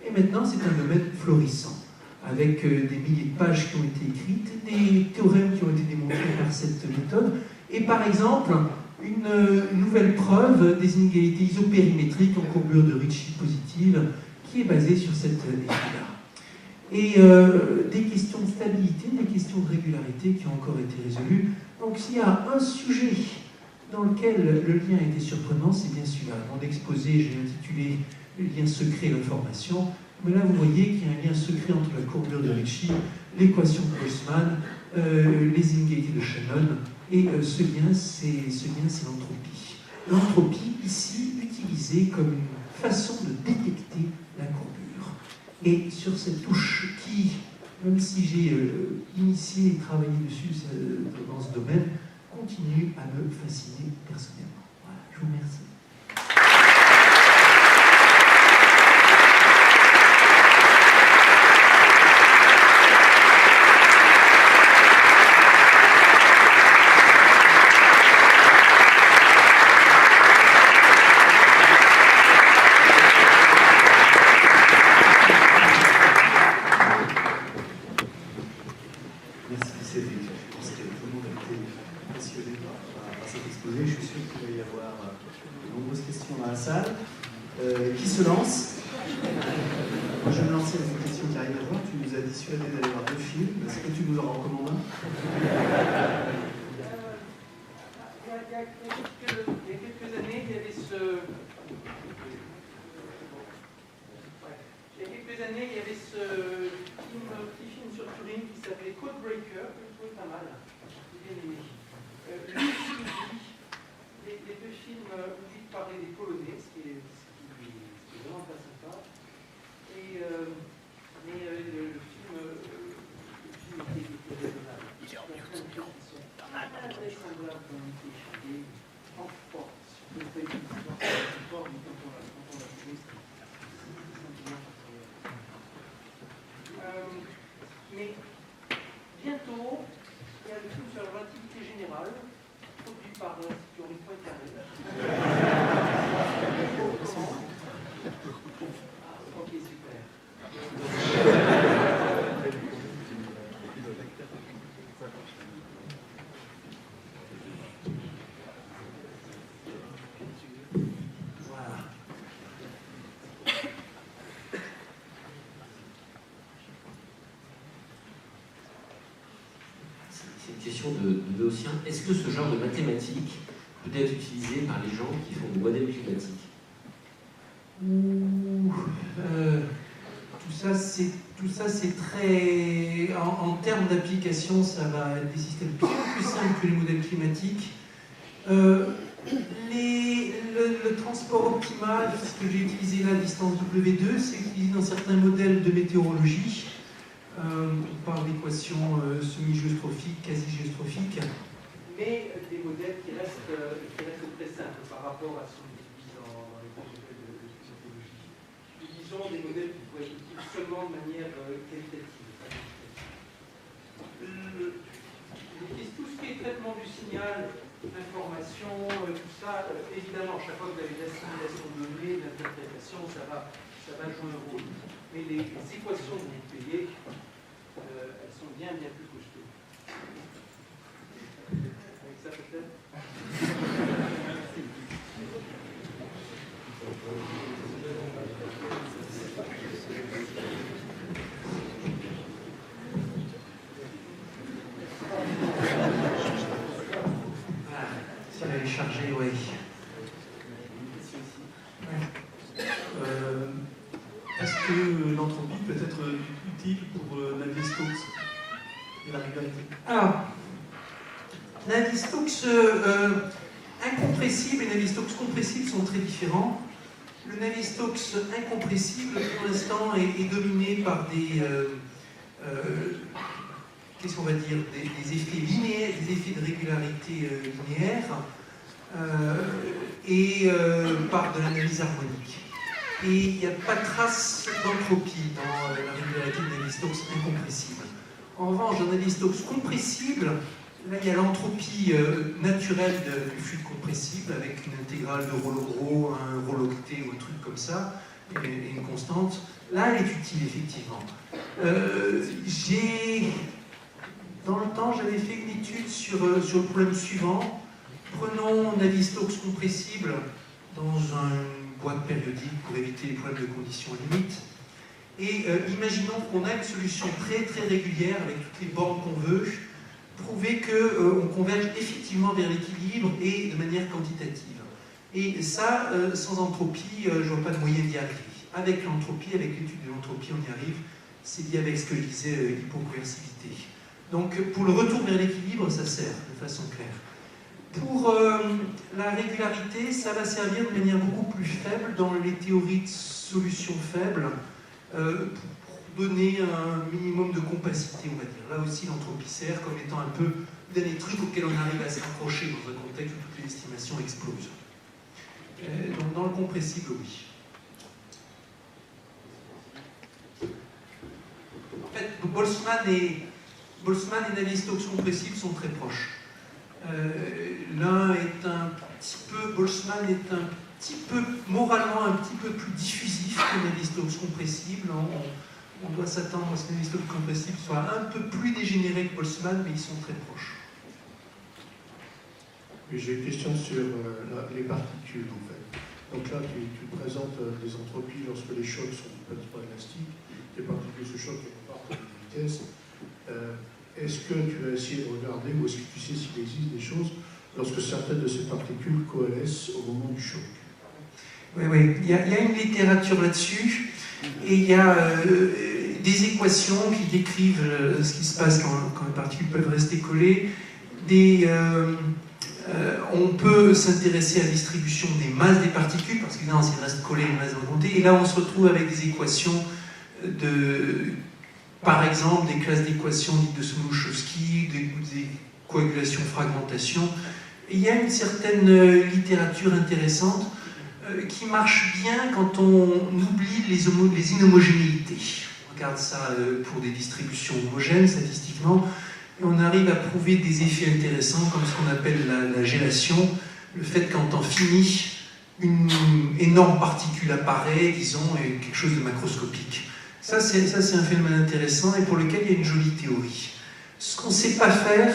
Et maintenant, c'est un domaine florissant, avec des milliers de pages qui ont été écrites, des théorèmes qui ont été démontrés par cette méthode, et par exemple, une nouvelle preuve des inégalités isopérimétriques en courbure de Ricci positive, qui est basée sur cette étude-là. Et des questions de stabilité, des questions de régularité qui ont encore été résolues. Donc s'il y a un sujet dans lequel le lien a été surprenant, c'est bien celui-là. Dans l'exposé, j'ai intitulé « Le lien secret et l'information ». Mais là, vous voyez qu'il y a un lien secret entre la courbure de Ricci, l'équation de Boltzmann, les inégalités de Shannon, et ce lien, c'est l'entropie. L'entropie, ici, utilisée comme une façon de détecter la courbure. Et sur cette touche qui, même si j'ai initié et travaillé dessus dans ce domaine, continue à me fasciner personnellement. Voilà, je vous remercie. Qui se lance? Moi, je vais me lancer avec une question qui arrive à voir. Tu nous as dissuadé d'aller voir 2 films. Est-ce que tu nous en recommandes un? Il y a quelques années, il y avait ce petit film sur Turing qui s'appelait Codebreaker, que je trouvais pas mal. J'ai bien aimé. Les 2 films où il parlait des Polonais, ce qui est vraiment pas sympa. Mais le film était raisonnable. Il y a plein de choses qui sont invraisemblables dans l'unité échangée, en force. Je ne sais pas si c'est fort, mais quand on l'a trouvé, c'est simplement incroyable. Mais bientôt, il y a le film sur la relativité générale, produit par l'Institut Henri Poincaré. Ok, super. c'est une question de Véotien. Est-ce que ce genre de mathématiques peut être utilisé par les gens qui font des modèles climatiques? Tout ça, c'est très... En termes d'application, ça va être des systèmes bien plus simples que les modèles climatiques. Le transport optimal, ce que j'ai utilisé là, distance W2, c'est utilisé dans certains modèles de météorologie. On parle d'équations semi-géostrophiques, quasi-géostrophiques, mais des modèles qui restent très simples par rapport à ce qu'on utilise dans les modèles de météorologie. Utilisons des modèles qui pourraient être utilisés seulement de manière qualitative. Tout ce qui est traitement du signal, l'information, tout ça, évidemment, chaque fois que vous avez l'assimilation de données, l'interprétation, ça va jouer un rôle. Mais les équations que vous payez, elles sont bien plus costauds. Avec ça, peut-être si elle est chargée, oui. Est-ce que l'entropie peut être utile pour Navier-Stokes et la régularité? Alors, Navier-Stokes incompressible et Navier-Stokes compressible sont très différents. Le Navier-Stokes incompressible, pour l'instant, est dominé par des qu'est-ce qu'on va dire, des effets linéaires, des effets de régularité linéaire et par de l'analyse harmonique. Et il n'y a pas de trace d'entropie dans la régularité de Navier-Stokes incompressible. En revanche, dans Navier-Stokes compressible, là il y a l'entropie naturelle du fluide compressible avec une intégrale de rho log rho, un rho log t ou un truc comme ça, et une constante. Là, elle est utile, effectivement. Dans le temps, j'avais fait une étude sur le problème suivant. Prenons Navier-Stokes compressible dans une boîte périodique pour éviter les problèmes de conditions limites. Et imaginons qu'on a une solution très très régulière avec toutes les bornes qu'on veut, prouver qu'on converge effectivement vers l'équilibre et de manière quantitative. Et ça, sans entropie, je ne vois pas de moyen d'y arriver. Avec l'entropie, avec l'étude de l'entropie, on y arrive. C'est lié avec ce que je disais, hypocoercivité. Donc pour le retour vers l'équilibre, ça sert de façon claire. Pour la régularité, ça va servir de manière beaucoup plus faible dans les théories de solutions faibles pour donner un minimum de compacité, on va dire. Là aussi, l'entropie sert comme étant un peu le dernier truc auquel on arrive à se rapprocher dans un contexte où toutes les estimations explosent. Donc dans le compressible, oui. En fait, Boltzmann et Navier-Stokes compressible sont très proches. L'un est un petit peu, Boltzmann est un petit peu, moralement un petit peu plus diffusif que Navier-Stokes compressible. On doit s'attendre à ce que Navier-Stokes compressible soit un peu plus dégénéré que Boltzmann, mais ils sont très proches. J'ai une question sur les particules, en fait. Donc là, tu présentes des entropies lorsque les chocs sont complètement élastiques. Les particules se choquent et partent à une vitesse. Est-ce que tu as essayé de regarder, ou est-ce que tu sais s'il existe des choses lorsque certaines de ces particules coalescent au moment du choc? Oui, il y a une littérature là-dessus, et il y a des équations qui décrivent ce qui se passe quand les particules peuvent rester collées. On peut s'intéresser à la distribution des masses des particules, parce qu'évidemment, s'ils restent collés, les masses vont compter, et là on se retrouve avec des équations par exemple, des classes d'équations dites de Smoluchowski, des coagulations, fragmentation. Et il y a une certaine littérature intéressante qui marche bien quand on oublie les inhomogénéités. On regarde ça pour des distributions homogènes statistiquement, et on arrive à prouver des effets intéressants comme ce qu'on appelle la gélation, le fait qu'en temps fini, une énorme particule apparaît, disons, et quelque chose de macroscopique. Ça, c'est un phénomène intéressant et pour lequel il y a une jolie théorie. Ce qu'on ne sait pas faire,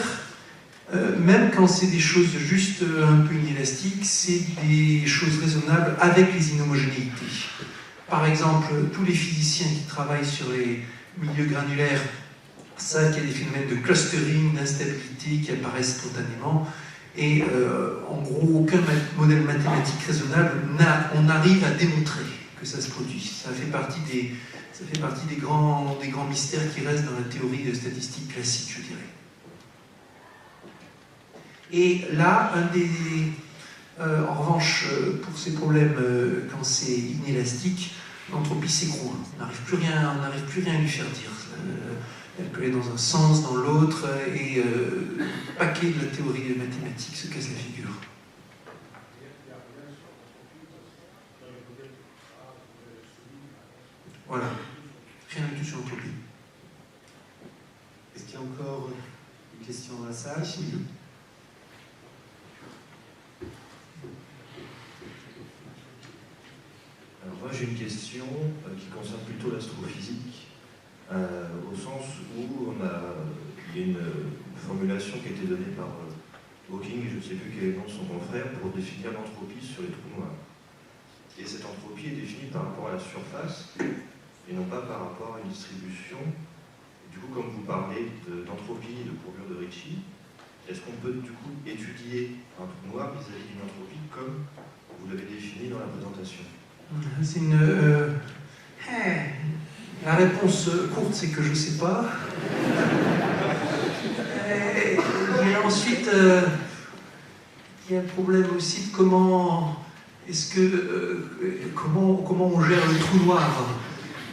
même quand c'est des choses juste un peu inélastiques, c'est des choses raisonnables avec les inhomogénéités. Par exemple, tous les physiciens qui travaillent sur les milieux granulaires ça qu'il y a des phénomènes de clustering, d'instabilité qui apparaissent spontanément. Et en gros, aucun modèle mathématique raisonnable on arrive à démontrer que ça se produit. Ça fait partie des grands mystères qui restent dans la théorie de statistique classique, je dirais. Et là, en revanche, pour ces problèmes, quand c'est inélastique, l'entropie s'écroule. On n'arrive plus rien à lui faire dire. Elle peut aller dans un sens, dans l'autre, et le paquet de la théorie des mathématiques se casse la figure. Voilà. Rien du tout sur l'entropie. Est-ce qu'il y a encore une question dans la salle? Oui. Alors moi j'ai une question qui concerne plutôt l'astrophysique, au sens où il y a une formulation qui a été donnée par Hawking, et je ne sais plus quel est le nom de son confrère, pour définir l'entropie sur les trous noirs. Et cette entropie est définie par rapport à la surface, et non pas par rapport à une distribution. Du coup, comme vous parlez d'entropie et de courbure de Ricci, est-ce qu'on peut du coup étudier un trou noir vis-à-vis d'une entropie comme vous l'avez défini dans la présentation? C'est la réponse courte, c'est que je ne sais pas. Et ensuite, il y a le problème aussi de comment on gère le trou noir.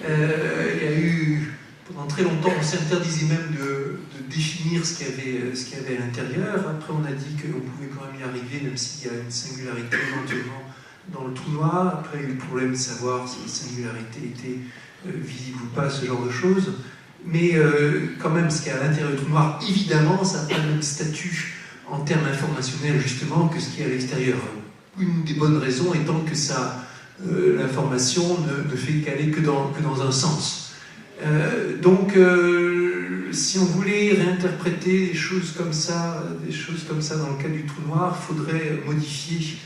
Il y a eu, pendant très longtemps, on s'interdisait même de définir ce qu'il y avait à l'intérieur. Après, on a dit qu'on pouvait quand même y arriver, même s'il y a une singularité éventuellement dans le trou noir. Après, il y a eu le problème de savoir si la singularité était visible ou pas, ce genre de choses. Mais quand même, ce qu'il y a à l'intérieur du trou noir, évidemment, ça n'a pas le même statut en termes informationnels, justement, que ce qu'il y a à l'extérieur. Une des bonnes raisons étant que l'information ne fait qu'aller que dans un sens. Donc, si on voulait réinterpréter des choses comme ça dans le cas du trou noir, il faudrait modifier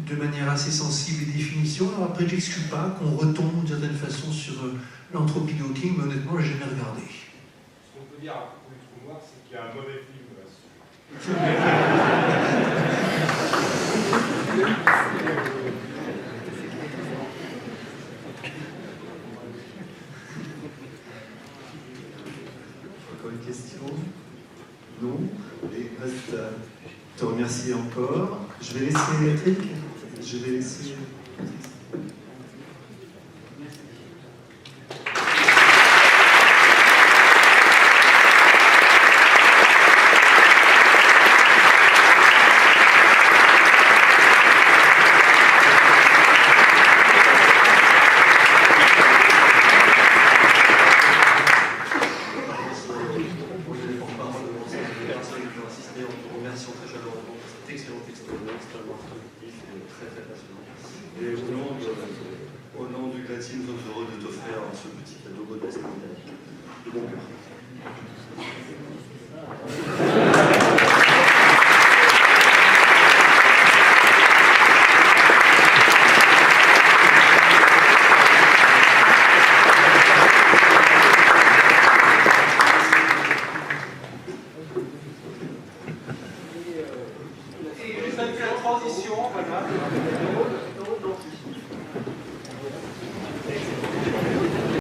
de manière assez sensible les définitions. Alors après, je n'exclus pas qu'on retombe d'une certaine façon sur l'entropie de Hawking, mais honnêtement, je n'ai jamais regardé. Ce qu'on peut dire à propos du trou noir, c'est qu'il y a un mauvais film là-dessus. Encore une question? Non? Et reste à te remercier encore. Je vais laisser Patrick. Je vais laisser. Au nom du Clati, nous sommes heureux de t'offrir ce petit cadeau modeste de bon cœur. Et ça fait la transition, voilà.